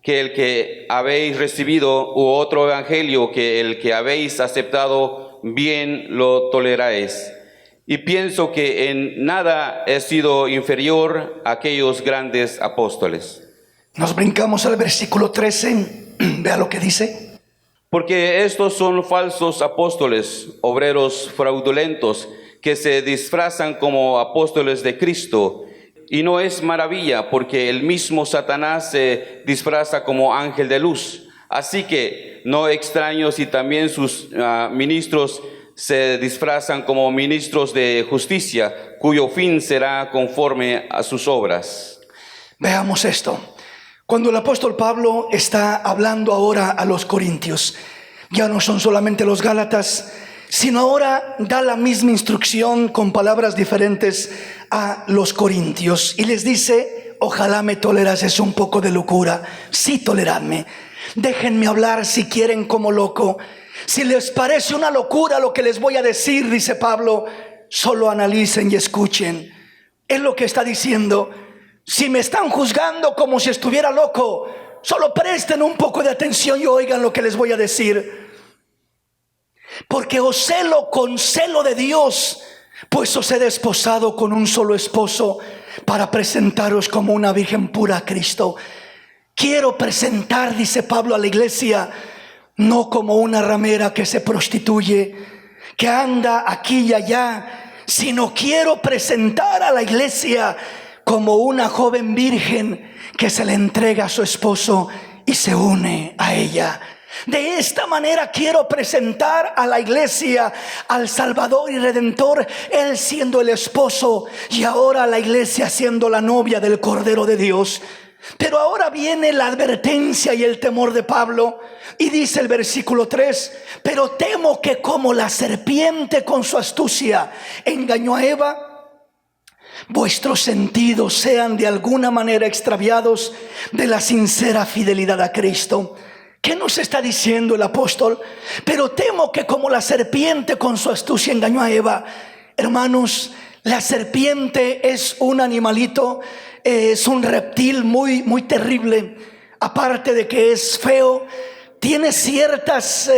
que el que habéis recibido, u otro evangelio que el que habéis aceptado, bien lo toleráis. Y pienso que en nada he sido inferior a aquellos grandes apóstoles. Nos brincamos al versículo 13. Vea lo que dice. Porque estos son falsos apóstoles, obreros fraudulentos, que se disfrazan como apóstoles de Cristo. Y no es maravilla, porque el mismo Satanás se disfraza como ángel de luz. Así que no extraño si también sus ministros se disfrazan como ministros de justicia, cuyo fin será conforme a sus obras. Veamos esto. Cuando el apóstol Pablo está hablando ahora a los corintios, ya no son solamente los Gálatas, sino ahora da la misma instrucción con palabras diferentes a los corintios y les dice: ojalá me tolerases un poco de locura, sí, toleradme, déjenme hablar si quieren como loco. Si les parece una locura lo que les voy a decir, dice Pablo, solo analicen y escuchen. Es lo que está diciendo. Si me están juzgando como si estuviera loco, solo presten un poco de atención y oigan lo que les voy a decir. Porque os celo con celo de Dios, pues os he desposado con un solo esposo para presentaros como una virgen pura a Cristo. Quiero presentar, dice Pablo, a la iglesia no como una ramera que se prostituye, que anda aquí y allá, sino quiero presentar a la iglesia como una joven virgen que se le entrega a su esposo y se une a ella. De esta manera quiero presentar a la iglesia al Salvador y Redentor, Él siendo el esposo y ahora la iglesia siendo la novia del Cordero de Dios. Pero ahora viene la advertencia y el temor de Pablo, y dice el versículo 3: pero temo que como la serpiente con su astucia engañó a Eva, vuestros sentidos sean de alguna manera extraviados de la sincera fidelidad a Cristo. ¿Qué nos está diciendo el apóstol? Pero temo que como la serpiente con su astucia engañó a Eva. Hermanos, la serpiente es un animalito, es un reptil muy, muy terrible. Aparte de que es feo, tiene ciertas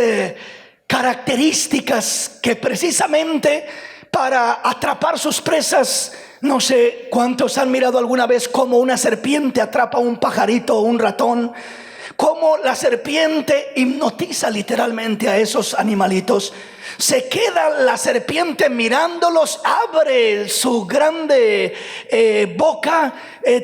características que precisamente para atrapar sus presas, no sé cuántos han mirado alguna vez cómo una serpiente atrapa un pajarito o un ratón, cómo la serpiente hipnotiza literalmente a esos animalitos. Se queda la serpiente mirándolos, abre su grande boca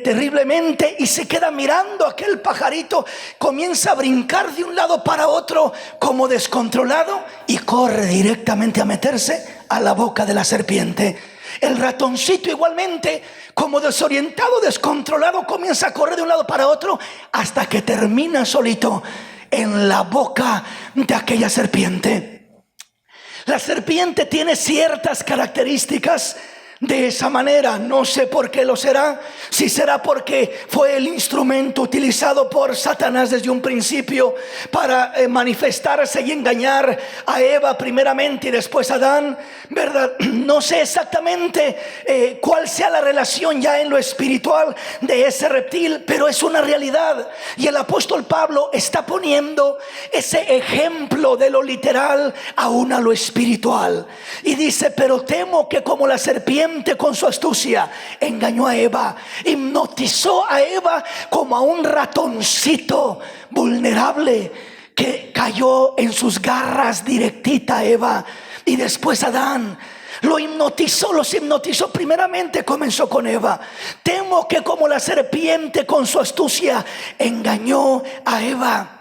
terriblemente y se queda mirando a aquel pajarito. Comienza a brincar de un lado para otro como descontrolado y corre directamente a meterse a la boca de la serpiente. El ratoncito igualmente, como desorientado, descontrolado, comienza a correr de un lado para otro hasta que termina solito en la boca de aquella serpiente. La serpiente tiene ciertas características de esa manera. No sé por qué lo será. Si será porque fue el instrumento utilizado por Satanás desde un principio para manifestarse y engañar a Eva primeramente y después a Adán, ¿verdad? No sé exactamente cuál sea la relación ya en lo espiritual de ese reptil, pero es una realidad. Y el apóstol Pablo está poniendo ese ejemplo de lo literal aún a lo espiritual. Y dice: pero temo que como la serpiente con su astucia engañó a Eva, hipnotizó a Eva como a un ratoncito vulnerable que cayó en sus garras directita a Eva. Y después Adán los hipnotizó. Primeramente comenzó con Eva. Temo que como la serpiente con su astucia engañó a Eva,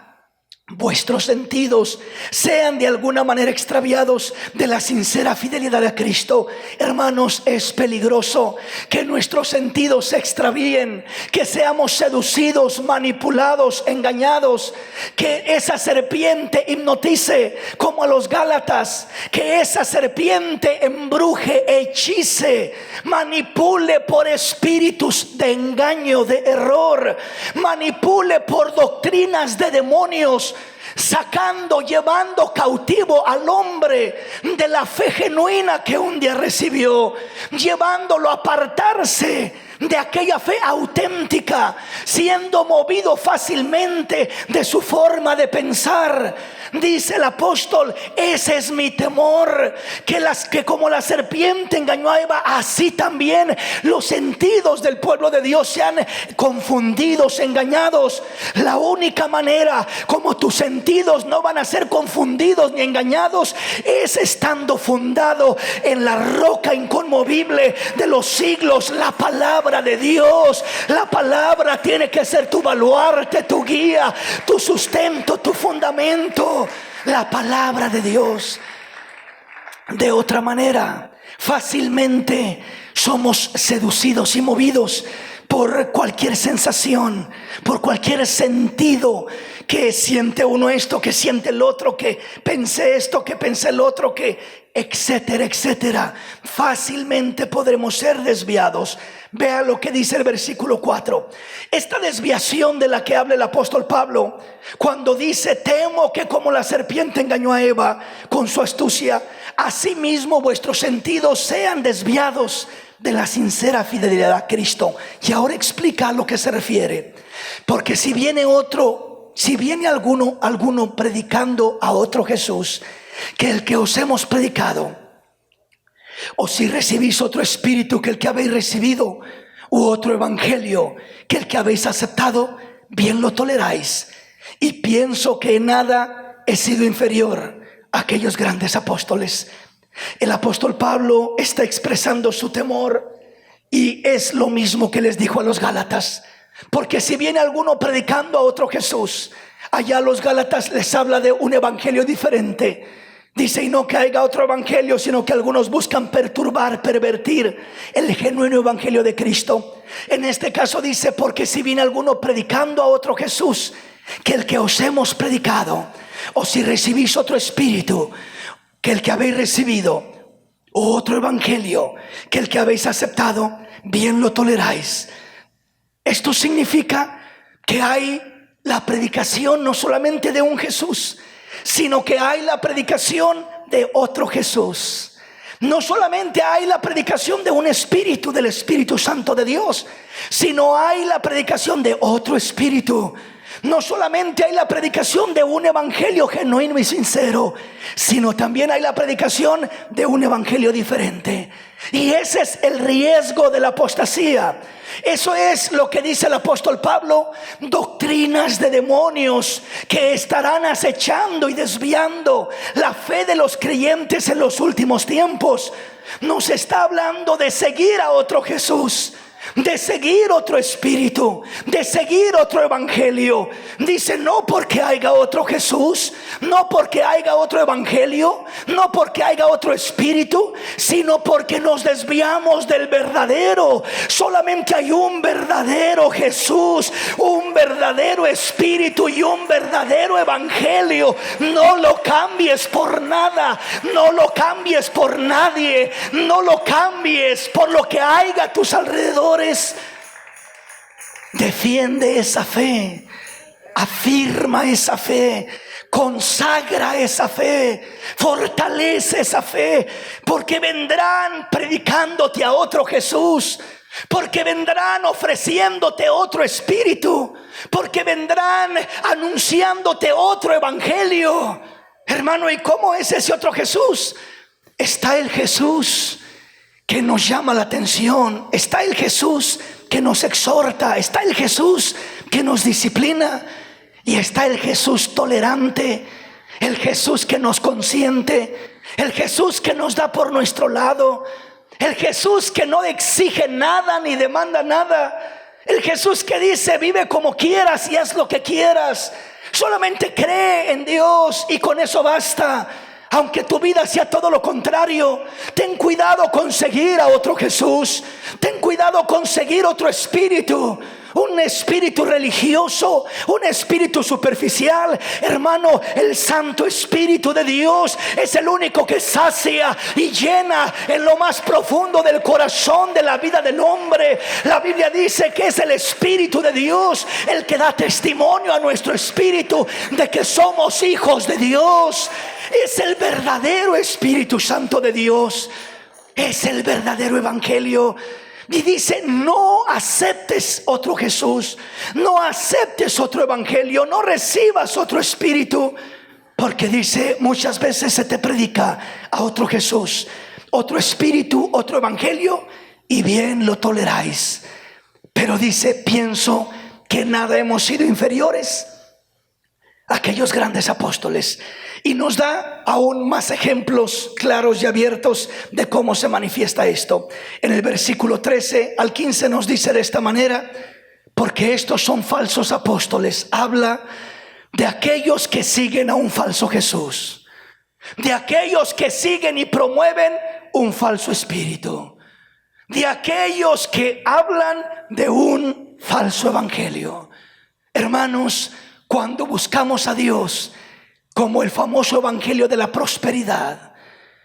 vuestros sentidos sean de alguna manera extraviados de la sincera fidelidad a Cristo. Hermanos, es peligroso que nuestros sentidos se extravíen, que seamos seducidos, manipulados, engañados, que esa serpiente hipnotice como a los Gálatas, que esa serpiente embruje, hechice, manipule por espíritus de engaño, de error, manipule por doctrinas de demonios, llevando cautivo al hombre de la fe genuina que un día recibió, llevándolo a apartarse de aquella fe auténtica, siendo movido fácilmente de su forma de pensar. Dice el apóstol: ese es mi temor, que como la serpiente engañó a Eva, así también los sentidos del pueblo de Dios sean confundidos, engañados. La única manera como tus sentidos no van a ser confundidos ni engañados es estando fundado en la roca inconmovible de los siglos, la palabra de Dios. La palabra tiene que ser tu baluarte, tu guía, tu sustento, tu fundamento. La palabra de Dios. De otra manera, fácilmente somos seducidos y movidos por cualquier sensación, por cualquier sentido. Que siente uno esto, que siente el otro, que pensé esto, que pensé el otro, que etcétera, etcétera. Fácilmente podremos ser desviados. Vea lo que dice el versículo 4. Esta desviación de la que habla el apóstol Pablo, cuando dice: temo que como la serpiente engañó a Eva con su astucia, asimismo vuestros sentidos sean desviados de la sincera fidelidad a Cristo. Y ahora explica a lo que se refiere. Porque si viene alguno predicando a otro Jesús que el que os hemos predicado, o si recibís otro espíritu que el que habéis recibido, u otro evangelio que el que habéis aceptado, bien lo toleráis. Y pienso que en nada he sido inferior a aquellos grandes apóstoles. El apóstol Pablo está expresando su temor, y es lo mismo que les dijo a los Gálatas. Porque si viene alguno predicando a otro Jesús, allá a los Gálatas les habla de un evangelio diferente. Dice: y no que haya otro evangelio, sino que algunos buscan perturbar, pervertir el genuino evangelio de Cristo. En este caso dice: porque si viene alguno predicando a otro Jesús que el que os hemos predicado, o si recibís otro espíritu que el que habéis recibido, o otro evangelio que el que habéis aceptado, bien lo toleráis. Esto significa que hay la predicación no solamente de un Jesús, sino que hay la predicación de otro Jesús. No solamente hay la predicación de un espíritu, del Espíritu Santo de Dios, sino hay la predicación de otro espíritu. No solamente hay la predicación de un evangelio genuino y sincero, sino también hay la predicación de un evangelio diferente. Y ese es el riesgo de la apostasía. Eso es lo que dice el apóstol Pablo: doctrinas de demonios que estarán acechando y desviando la fe de los creyentes en los últimos tiempos. Nos está hablando de seguir a otro Jesús, de seguir otro espíritu, de seguir otro evangelio. Dice: no porque haya otro Jesús, no porque haya otro evangelio, no porque haya otro espíritu, sino porque nos desviamos del verdadero. Solamente hay un verdadero Jesús, un verdadero espíritu y un verdadero evangelio. No lo cambies por nada, no lo cambies por nadie, no lo cambies por lo que haya a tus alrededores. Defiende esa fe, afirma esa fe, consagra esa fe, fortalece esa fe, porque vendrán predicándote a otro Jesús, porque vendrán ofreciéndote otro espíritu, porque vendrán anunciándote otro evangelio. Hermano, ¿y cómo es ese otro Jesús? Está el Jesús que nos llama la atención, está el Jesús que nos exhorta, está el Jesús que nos disciplina, y está el Jesús tolerante, el Jesús que nos consiente, el Jesús que nos da por nuestro lado, el Jesús que no exige nada ni demanda nada, el Jesús que dice: vive como quieras y haz lo que quieras, solamente cree en Dios y con eso basta. Aunque tu vida sea todo lo contrario, ten cuidado con seguir a otro Jesús. Ten cuidado con seguir otro espíritu, un espíritu religioso, un espíritu superficial. Hermano, el Santo Espíritu de Dios es el único que sacia y llena en lo más profundo del corazón de la vida del hombre. La Biblia dice que es el Espíritu de Dios el que da testimonio a nuestro espíritu de que somos hijos de Dios. Es el verdadero Espíritu Santo de Dios, es el verdadero evangelio. Y dice: no aceptes otro Jesús, no aceptes otro evangelio, no recibas otro espíritu, porque dice: muchas veces se te predica a otro Jesús, otro espíritu, otro evangelio, y bien lo toleráis. Pero dice: pienso que nada hemos sido inferiores a aquellos grandes apóstoles. Y nos da aún más ejemplos claros y abiertos de cómo se manifiesta esto. En el versículo 13 al 15 nos dice de esta manera: porque estos son falsos apóstoles. Habla de aquellos que siguen a un falso Jesús, de aquellos que siguen y promueven un falso espíritu, de aquellos que hablan de un falso evangelio. Hermanos, cuando buscamos a Dios como el famoso evangelio de la prosperidad,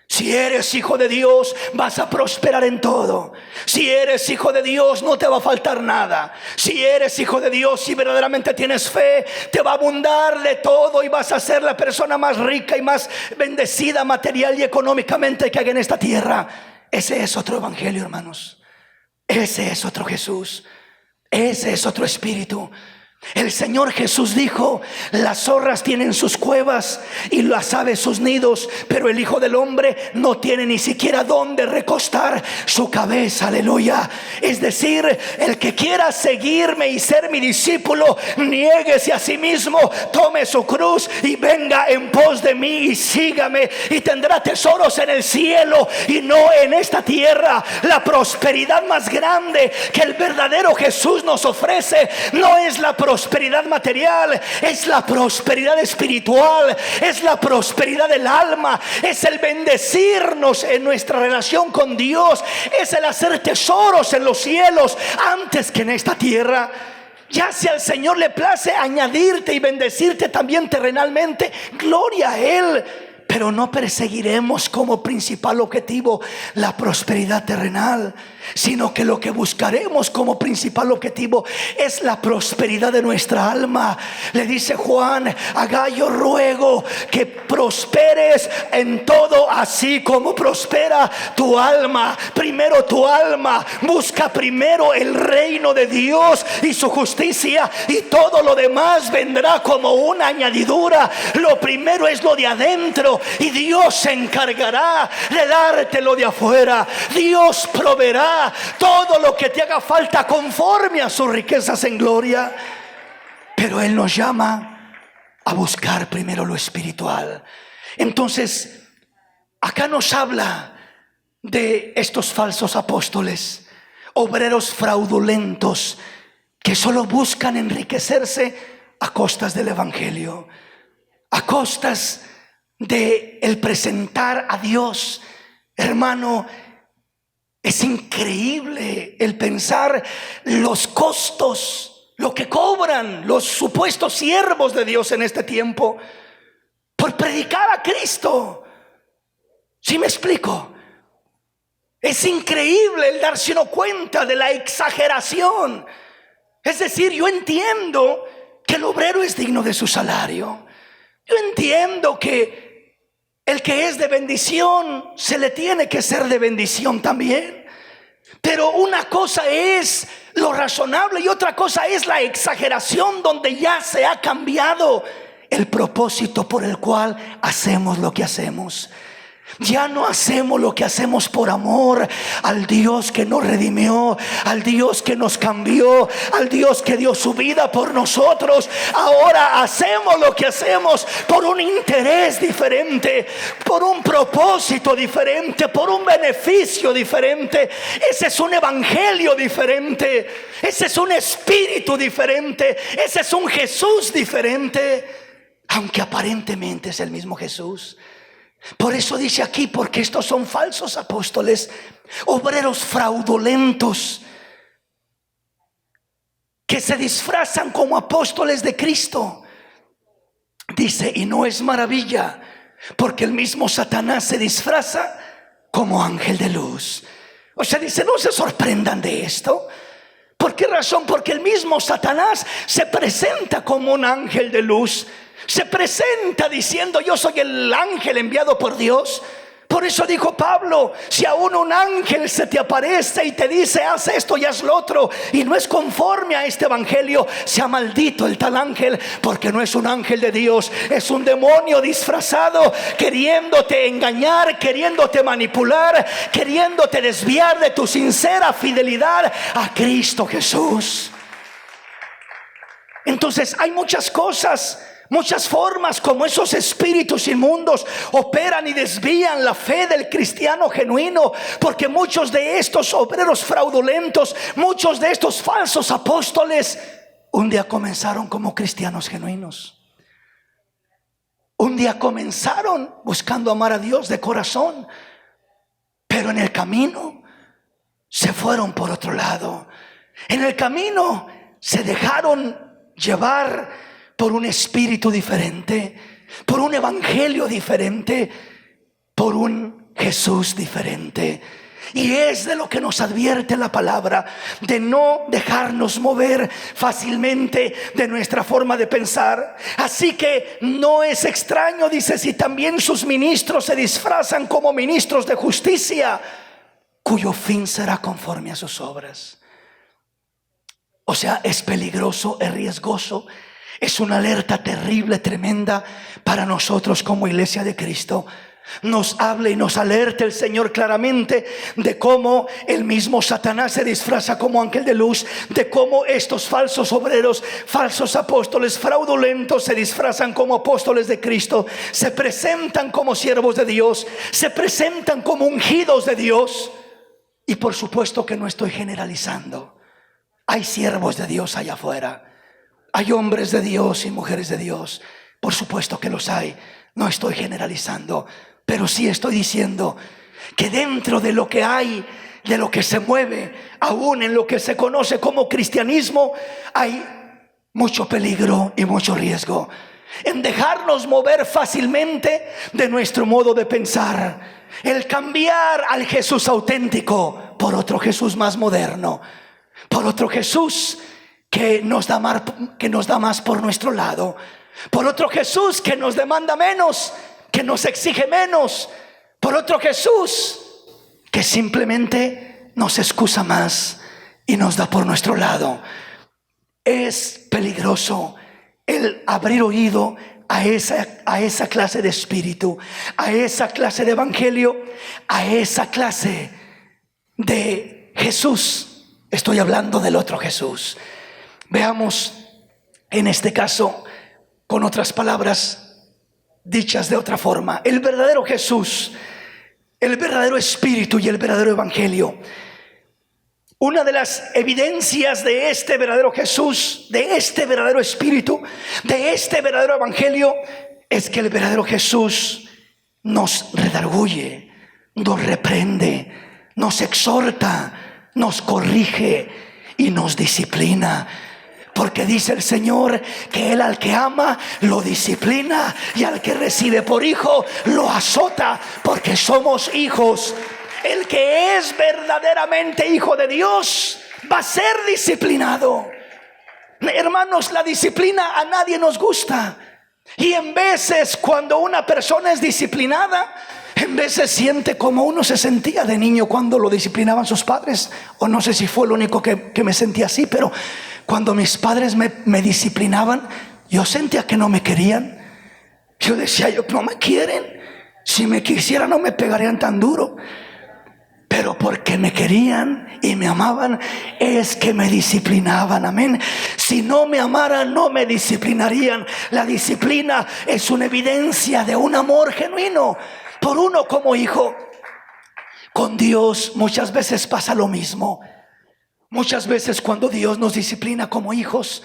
si eres hijo de Dios, vas a prosperar en todo. Si eres hijo de Dios, no te va a faltar nada. Si eres hijo de Dios, si verdaderamente tienes fe, te va a abundar de todo y vas a ser la persona más rica y más bendecida material y económicamente que hay en esta tierra. Ese es otro evangelio, hermanos. Ese es otro Jesús. Ese es otro espíritu. El Señor Jesús dijo: las zorras tienen sus cuevas y las aves sus nidos, pero el Hijo del Hombre no tiene ni siquiera dónde recostar su cabeza. Aleluya. Es decir, el que quiera seguirme y ser mi discípulo, niéguese a sí mismo, tome su cruz y venga en pos de mí y sígame, y tendrá tesoros en el cielo y no en esta tierra. La prosperidad más grande que el verdadero Jesús nos ofrece no es la prosperidad material, es la prosperidad espiritual, es la prosperidad del alma, es el bendecirnos en nuestra relación con Dios, es el hacer tesoros en los cielos antes que en esta tierra. Ya si al Señor le place añadirte y bendecirte también terrenalmente, gloria a Él. Pero no perseguiremos como principal objetivo la prosperidad terrenal, sino que lo que buscaremos como principal objetivo es la prosperidad de nuestra alma. Le dice Juan a Gallo: ruego que prosperes en todo, así como prospera tu alma. Primero tu alma, busca primero el reino de Dios y su justicia, y todo lo demás vendrá como una añadidura. Lo primero es lo de adentro, y Dios se encargará de dártelo de afuera. Dios proveerá todo lo que te haga falta conforme a sus riquezas en gloria. Pero Él nos llama a buscar primero lo espiritual. Entonces, acá nos habla de estos falsos apóstoles, obreros fraudulentos que solo buscan enriquecerse a costas del evangelio, a costas de el presentar a Dios. Hermano, es increíble el pensar los costos, lo que cobran los supuestos siervos de Dios en este tiempo por predicar a Cristo. ¿Sí me explico? Es increíble el darse uno cuenta de la exageración. Es decir, yo entiendo que el obrero es digno de su salario. Yo entiendo que el que es de bendición se le tiene que ser de bendición también. Pero una cosa es lo razonable y otra cosa es la exageración, donde ya se ha cambiado el propósito por el cual hacemos lo que hacemos. Ya no hacemos lo que hacemos por amor al Dios que nos redimió, al Dios que nos cambió, al Dios que dio su vida por nosotros. Ahora hacemos lo que hacemos por un interés diferente, por un propósito diferente, por un beneficio diferente. Ese es un evangelio diferente, ese es un espíritu diferente, ese es un Jesús diferente, aunque aparentemente es el mismo Jesús. Por eso dice aquí: porque estos son falsos apóstoles, obreros fraudulentos, que se disfrazan como apóstoles de Cristo. Dice: y no es maravilla, porque el mismo Satanás se disfraza como ángel de luz. O sea, dice, no se sorprendan de esto. ¿Por qué razón? Porque el mismo Satanás se presenta como un ángel de luz. Se presenta diciendo: yo soy el ángel enviado por Dios. Por eso dijo Pablo: si aún un ángel se te aparece y te dice haz esto y haz lo otro, y no es conforme a este evangelio, sea maldito el tal ángel, porque no es un ángel de Dios, es un demonio disfrazado, queriéndote engañar, queriéndote manipular, queriéndote desviar de tu sincera fidelidad a Cristo Jesús. Entonces hay muchas cosas, muchas formas como esos espíritus inmundos operan y desvían la fe del cristiano genuino. Porque muchos de estos obreros fraudulentos, muchos de estos falsos apóstoles, un día comenzaron como cristianos genuinos. Un día comenzaron buscando amar a Dios de corazón, pero en el camino se fueron por otro lado. En el camino se dejaron llevar por un espíritu diferente, por un evangelio diferente, por un Jesús diferente. Y es de lo que nos advierte la palabra, de no dejarnos mover fácilmente de nuestra forma de pensar. Así que no es extraño, dice, si también sus ministros se disfrazan como ministros de justicia, cuyo fin será conforme a sus obras. O sea, es peligroso, es riesgoso. Es una alerta terrible, tremenda para nosotros como iglesia de Cristo. Nos habla y nos alerta el Señor claramente de cómo el mismo Satanás se disfraza como ángel de luz, de cómo estos falsos obreros, falsos apóstoles fraudulentos se disfrazan como apóstoles de Cristo, se presentan como siervos de Dios, se presentan como ungidos de Dios. Y por supuesto que no estoy generalizando. Hay siervos de Dios allá afuera. Hay hombres de Dios y mujeres de Dios. Por supuesto que los hay. No estoy generalizando, pero sí estoy diciendo que dentro de lo que hay, de lo que se mueve, aún en lo que se conoce como cristianismo, hay mucho peligro y mucho riesgo. en dejarnos mover fácilmente de nuestro modo de pensar, el cambiar al Jesús auténtico por otro Jesús más moderno, por otro Jesús que nos da más por nuestro lado, por otro Jesús que nos demanda menos, que nos exige menos, por otro Jesús que simplemente nos excusa más y nos da por nuestro lado. Es peligroso el abrir oído a esa clase de espíritu, a esa clase de evangelio, a esa clase de Jesús. Estoy hablando del otro Jesús. Veamos en este caso, con otras palabras dichas de otra forma, el verdadero Jesús, el verdadero espíritu y el verdadero evangelio. Una de las evidencias de este verdadero Jesús, de este verdadero espíritu, de este verdadero evangelio, es que el verdadero Jesús nos redarguye, nos reprende, nos exhorta, nos corrige y nos disciplina. Porque dice el Señor que Él al que ama lo disciplina y al que recibe por hijo lo azota, porque somos hijos. El que es verdaderamente hijo de Dios va a ser disciplinado. Hermanos, la disciplina a nadie nos gusta. Y en veces cuando una persona es disciplinada, en veces siente como uno se sentía de niño cuando lo disciplinaban sus padres. O no sé si fue lo único que me sentí así, pero cuando mis padres me disciplinaban, yo sentía que no me querían. Yo decía, no me quieren. Si me quisieran no me pegarían tan duro. Pero porque me querían y me amaban, es que me disciplinaban. Amén. Si no me amaran, no me disciplinarían. La disciplina es una evidencia de un amor genuino por uno como hijo. Con Dios muchas veces pasa lo mismo. Muchas veces cuando Dios nos disciplina como hijos,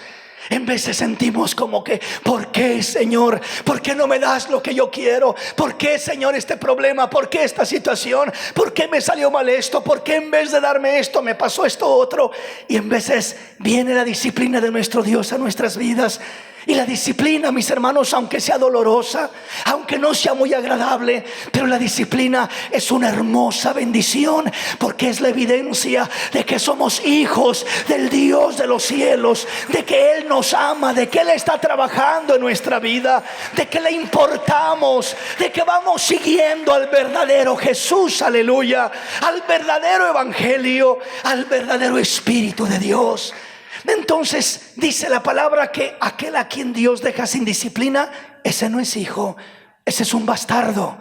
en veces sentimos como que, ¿por qué, Señor? ¿Por qué no me das lo que yo quiero? ¿Por qué, Señor, este problema? ¿Por qué esta situación? ¿Por qué me salió mal esto? ¿Por qué en vez de darme esto me pasó esto otro? Y en veces viene la disciplina de nuestro Dios a nuestras vidas. Y la disciplina, mis hermanos, aunque sea dolorosa, aunque no sea muy agradable, pero la disciplina es una hermosa bendición, porque es la evidencia de que somos hijos del Dios de los cielos, de que Él nos ama, de que Él está trabajando en nuestra vida, de que le importamos, de que vamos siguiendo al verdadero Jesús, aleluya, al verdadero evangelio, al verdadero Espíritu de Dios. Entonces dice la palabra que aquel a quien Dios deja sin disciplina, ese no es hijo, ese es un bastardo.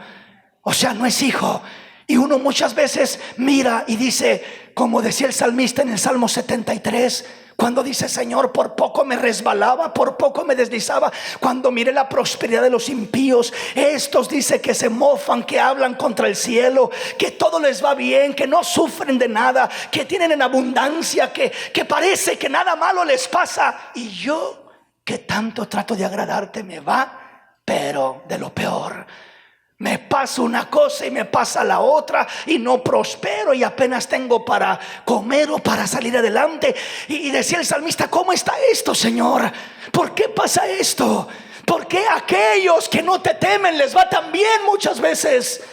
O sea, no es hijo. Y uno muchas veces mira y dice, como decía el salmista en el Salmo 73, cuando dice, Señor, por poco me resbalaba, por poco me deslizaba, cuando miré la prosperidad de los impíos. Estos dice que se mofan, que hablan contra el cielo, que todo les va bien, que no sufren de nada, que tienen en abundancia, que parece que nada malo les pasa. Y yo, que tanto trato de agradarte, me va, pero de lo peor. Me pasa una cosa y me pasa la otra, y no prospero y apenas tengo para comer o para salir adelante. Y decía el salmista, ¿cómo está esto, Señor? ¿Por qué pasa esto? ¿Por qué a aquellos que no te temen les va tan bien muchas veces?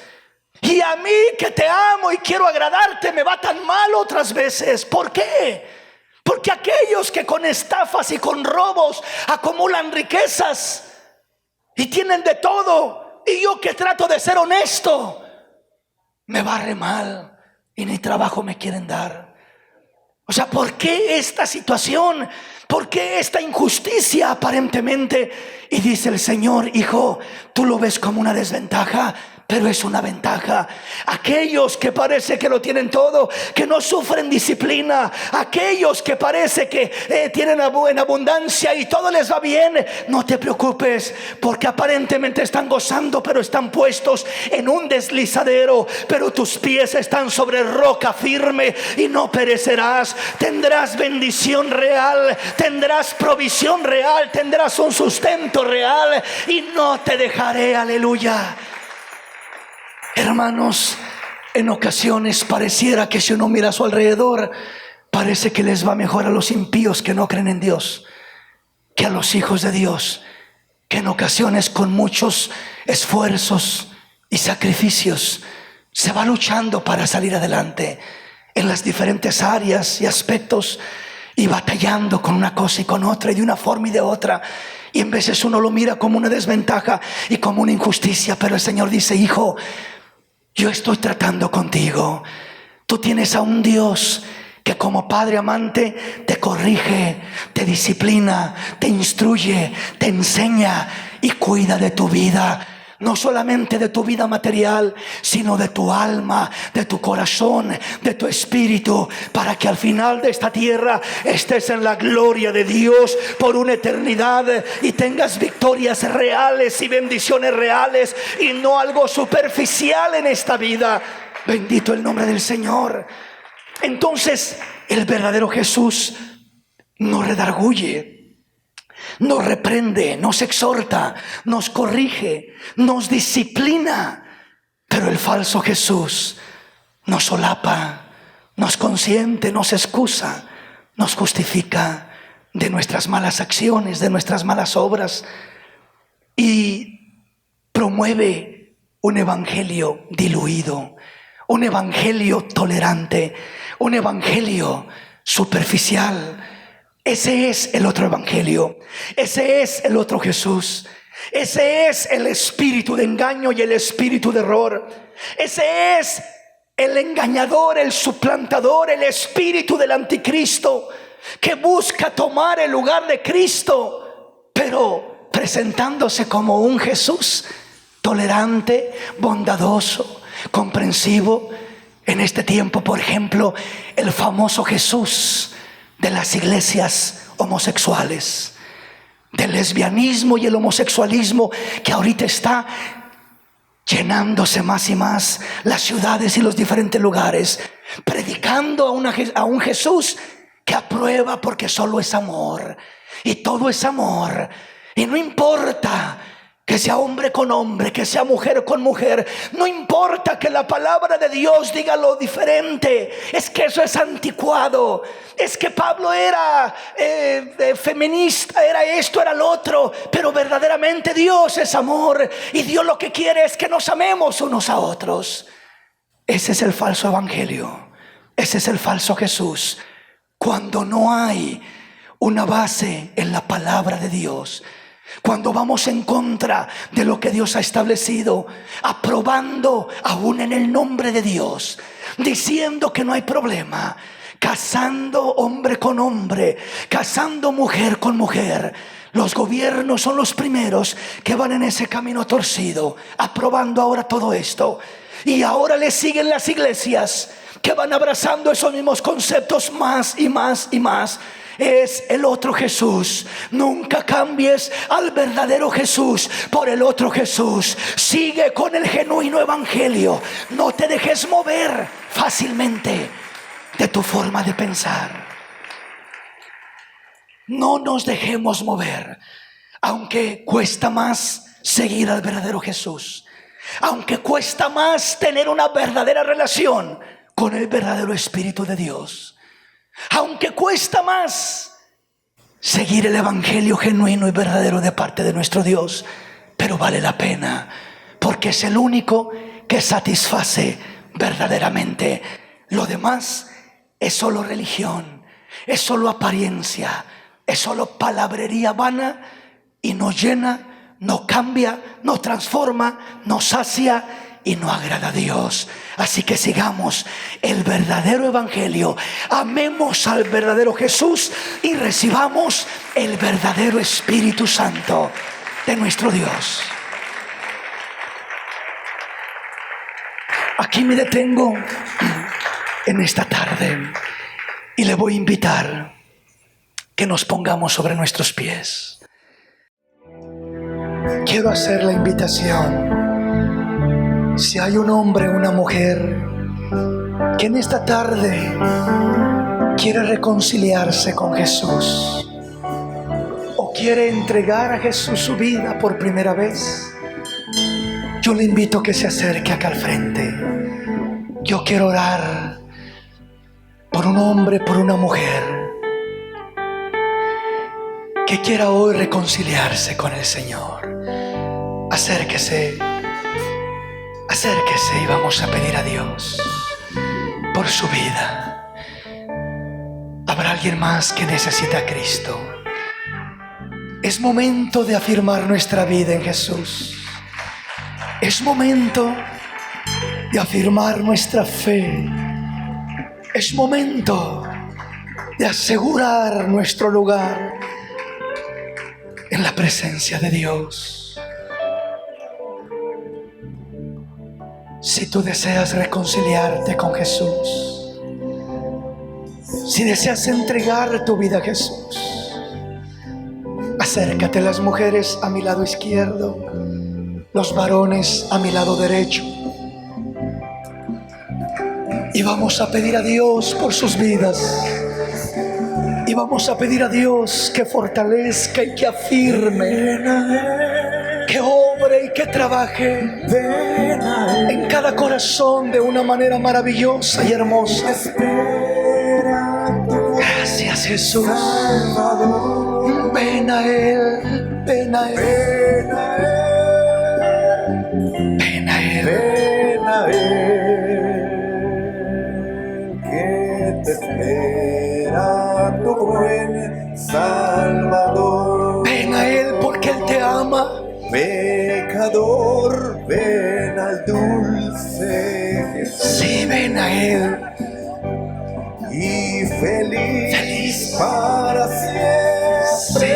Y a mí que te amo y quiero agradarte me va tan mal otras veces. ¿Por qué? Porque aquellos que con estafas y con robos acumulan riquezas y tienen de todo, y yo que trato de ser honesto, me va re mal y ni trabajo me quieren dar. O sea, ¿por qué esta situación? ¿Por qué esta injusticia aparentemente? Y dice el Señor, hijo, tú lo ves como una desventaja, pero es una ventaja. Aquellos que parece que lo tienen todo, que no sufren disciplina, aquellos que parece que tienen en abundancia y todo les va bien, no te preocupes, porque aparentemente están gozando, pero están puestos en un deslizadero, pero tus pies están sobre roca firme y no perecerás. Tendrás bendición real, tendrás provisión real, tendrás un sustento real y no te dejaré, aleluya. Hermanos, en ocasiones pareciera que si uno mira a su alrededor, parece que les va mejor a los impíos que no creen en Dios que a los hijos de Dios que en ocasiones con muchos esfuerzos y sacrificios se va luchando para salir adelante en las diferentes áreas y aspectos, y batallando con una cosa y con otra, y de una forma y de otra, y en veces uno lo mira como una desventaja y como una injusticia, pero el Señor dice: hijo, yo estoy tratando contigo. Tú tienes a un Dios que como Padre amante te corrige, te disciplina, te instruye, te enseña y cuida de tu vida. No solamente de tu vida material, sino de tu alma, de tu corazón, de tu espíritu, para que al final de esta tierra estés en la gloria de Dios por una eternidad y tengas victorias reales y bendiciones reales, y no algo superficial en esta vida. Bendito el nombre del Señor. Entonces, el verdadero Jesús nos redarguye, nos reprende, nos exhorta, nos corrige, nos disciplina. Pero el falso Jesús nos solapa, nos consiente, nos excusa, nos justifica de nuestras malas acciones, de nuestras malas obras, y promueve un evangelio diluido, un evangelio tolerante, un evangelio superficial. Ese es el otro evangelio, ese es el otro Jesús, ese es el espíritu de engaño y el espíritu de error. Ese es el engañador, el suplantador, el espíritu del anticristo, que busca tomar el lugar de Cristo, pero presentándose como un Jesús tolerante, bondadoso, comprensivo. En este tiempo, por ejemplo, el famoso Jesús de las iglesias homosexuales, del lesbianismo y el homosexualismo, que ahorita está llenándose más y más las ciudades y los diferentes lugares, predicando a un Jesús que aprueba, porque solo es amor y todo es amor, y no importa que sea hombre con hombre, que sea mujer con mujer, no importa que la palabra de Dios diga lo diferente. Es que eso es anticuado. Es que Pablo era feminista, era esto, era lo otro. Pero verdaderamente Dios es amor, y Dios lo que quiere es que nos amemos unos a otros. Ese es el falso evangelio, ese es el falso Jesús. Cuando no hay una base en la palabra de Dios, cuando vamos en contra de lo que Dios ha establecido, aprobando aún en el nombre de Dios, diciendo que no hay problema, casando hombre con hombre, casando mujer con mujer. Los gobiernos son los primeros que van en ese camino torcido, aprobando ahora todo esto. Y ahora le siguen las iglesias, que van abrazando esos mismos conceptos más y más y más. Es el otro Jesús. Nunca cambies al verdadero Jesús por el otro Jesús. Sigue con el genuino evangelio. No te dejes mover fácilmente de tu forma de pensar. No nos dejemos mover, aunque cuesta más seguir al verdadero Jesús, aunque cuesta más tener una verdadera relación con el verdadero Espíritu de Dios, aunque cuesta más seguir el evangelio genuino y verdadero de parte de nuestro Dios. Pero vale la pena, porque es el único que satisface verdaderamente. Lo demás es solo religión, es solo apariencia, es solo palabrería vana, y no llena, no cambia, no transforma, no sacia y no agrada a Dios. Así que sigamos el verdadero evangelio, amemos al verdadero Jesús y recibamos el verdadero Espíritu Santo de nuestro Dios. Aquí me detengo en esta tarde y le voy a invitar que nos pongamos sobre nuestros pies. Quiero hacer la invitación. Si hay un hombre o una mujer que en esta tarde quiere reconciliarse con Jesús, o quiere entregar a Jesús su vida por primera vez, yo le invito a que se acerque acá al frente. Yo quiero orar por un hombre, por una mujer que quiera hoy reconciliarse con el Señor, acérquese y vamos a pedir a Dios por su vida. ¿Habrá alguien más que necesita a Cristo? Es momento de afirmar nuestra vida en Jesús. Es momento de afirmar nuestra fe. Es momento de asegurar nuestro lugar en la presencia de Dios. Si tú deseas reconciliarte con Jesús, si deseas entregar tu vida a Jesús, acércate. Las mujeres a mi lado izquierdo, los varones a mi lado derecho, y vamos a pedir a Dios por sus vidas. Y vamos a pedir a Dios que fortalezca y que afirme, que obre y que trabaje en cada corazón de una manera maravillosa y hermosa. Gracias, Jesús. Ven a Él, ven a Él, ven a Él, ven a Él, que te espera tu buen Salvador. ven a Él porque Él te ama. Pecador, ven al dulce Jesús. Sí, ven a Él. Y feliz para siempre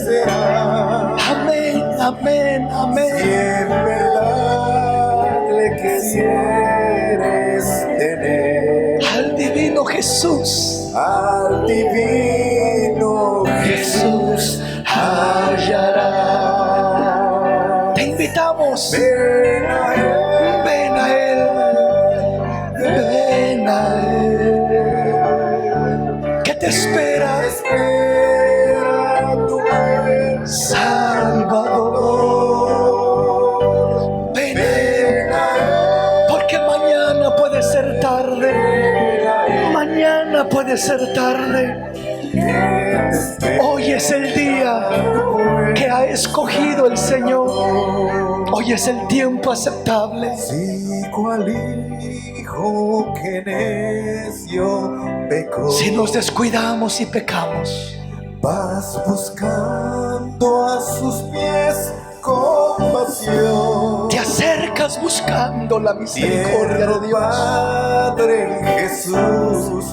será. Amén, amén, amén. Si en verdad le quisieres tener, Al divino Jesús, al divino Jesús hallará. Te invitamos. ven a Él, Ven a Él, ven a Él, que te espera, espera tu buen Salvador. Ven a Él, porque mañana puede ser tarde. Mañana puede ser tarde. Hoy es el día que ha escogido el Señor. Hoy es el tiempo aceptable. Si cual hijo que necio pecó, Si nos descuidamos y pecamos, vas buscando a sus pies compasión. te acercas buscando la misericordia de Dios. Padre Jesús,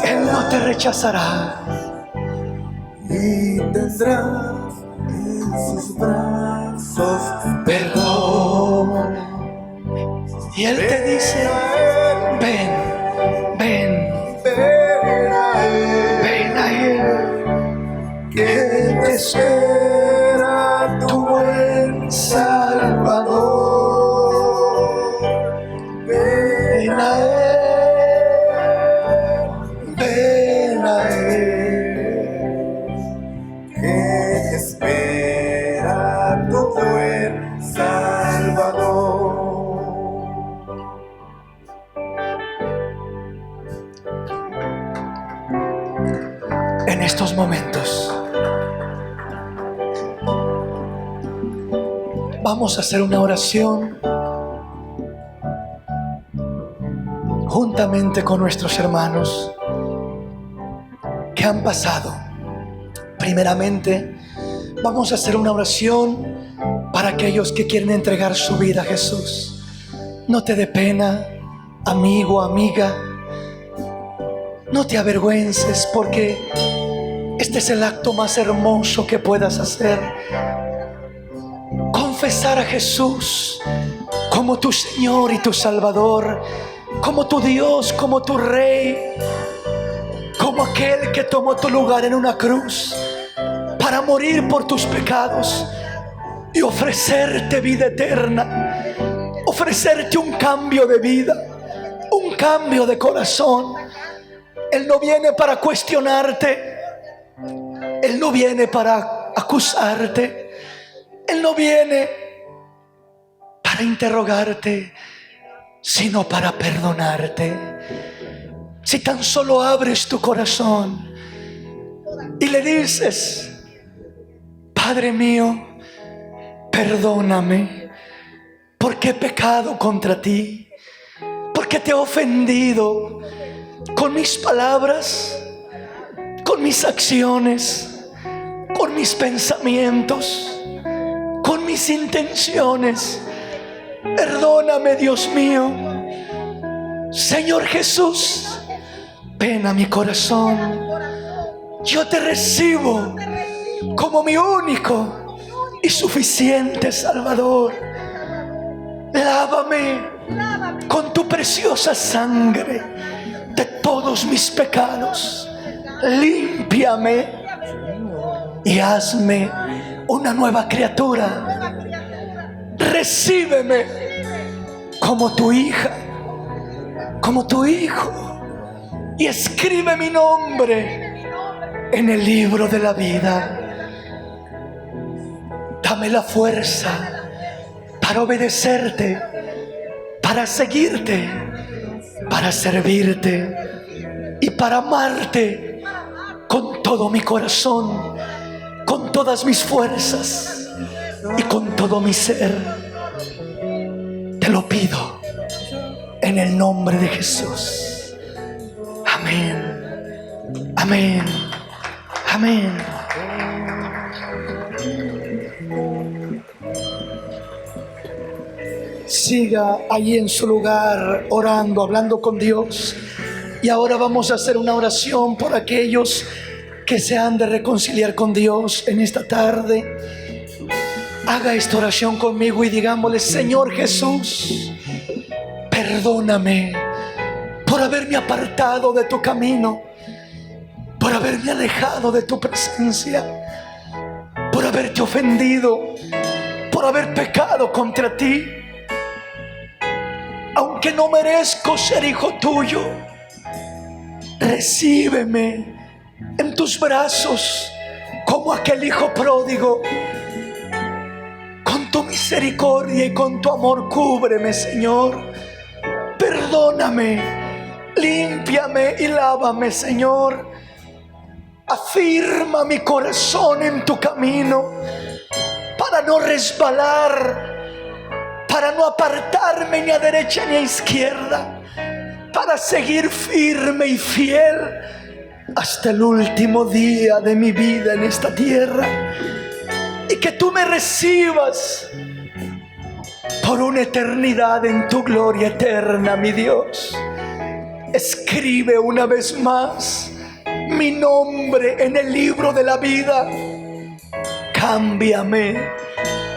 Él no te rechazará. y tendrás en sus brazos Perdón. Y Él te dice, ven, ven, ven a Él, ven a Él, que te espera tu buen Salvador. Ven a Él, ven a Él. que te espera tu buen Salvador. En estos momentos vamos a hacer una oración juntamente con nuestros hermanos que han pasado. Primeramente, vamos a hacer una oración para aquellos que quieren entregar su vida a Jesús. No te dé pena, amigo, amiga. No te avergüences, porque este es el acto más hermoso que puedas hacer. Confesar a Jesús como tu Señor y tu Salvador, como tu Dios, como tu Rey, como aquel que tomó tu lugar en una cruz para morir por tus pecados y ofrecerte vida eterna, ofrecerte un cambio de vida, un cambio de corazón. Él no viene para cuestionarte, Él no viene para acusarte, Él no viene para interrogarte, sino para perdonarte. Si tan solo abres tu corazón y le dices, Padre mío, perdóname porque he pecado contra ti, porque te he ofendido con mis palabras, con mis acciones, con mis pensamientos, con mis intenciones. Perdóname, Dios mío. Señor Jesús, ven a mi corazón. Yo te recibo como mi único y suficiente Salvador. Lávame con tu preciosa sangre de todos mis pecados. Límpiame y hazme una nueva criatura. Recíbeme como tu hija, como tu hijo, y escribe mi nombre en el libro de la vida. Dame la fuerza para obedecerte, para seguirte, para servirte y para amarte con todo mi corazón, con todas mis fuerzas y con todo mi ser. Te lo pido en el nombre de Jesús. Amén. Amén. Amén. Siga allí en su lugar orando, hablando con Dios. Y ahora vamos a hacer una oración por aquellos que se han de reconciliar con Dios en esta tarde. Haga esta oración conmigo y digámosle: Señor Jesús, perdóname por haberme apartado de tu camino, por haberme alejado de tu presencia, por haberte ofendido, por haber pecado contra ti. Aunque no merezco ser hijo tuyo, recíbeme en tus brazos como aquel hijo pródigo. Con tu misericordia y con tu amor cúbreme, Señor. Perdóname, límpiame y lávame, Señor. Afirma mi corazón en tu camino para no resbalar, para no apartarme ni a derecha ni a izquierda, para seguir firme y fiel hasta el último día de mi vida en esta tierra. Y que tú me recibas por una eternidad en tu gloria eterna, mi Dios. Escribe una vez más mi nombre en el libro de la vida. Cámbiame,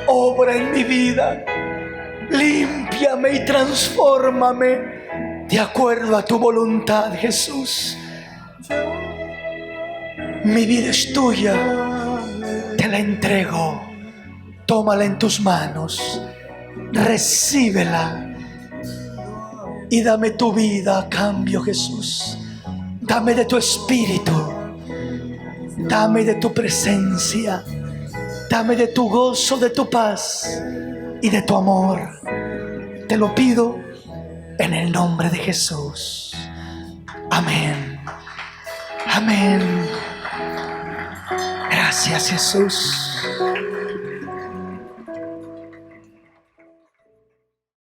obra en mi vida, límpiame y transfórmame de acuerdo a tu voluntad, Jesús. Mi vida es tuya, te la entrego. Tómala en tus manos, recíbela y dame tu vida a cambio, Jesús. Dame de tu espíritu, dame de tu presencia, dame de tu gozo, de tu paz y de tu amor. Te lo pido en el nombre de Jesús. Amén. Amén. Gracias, Jesús.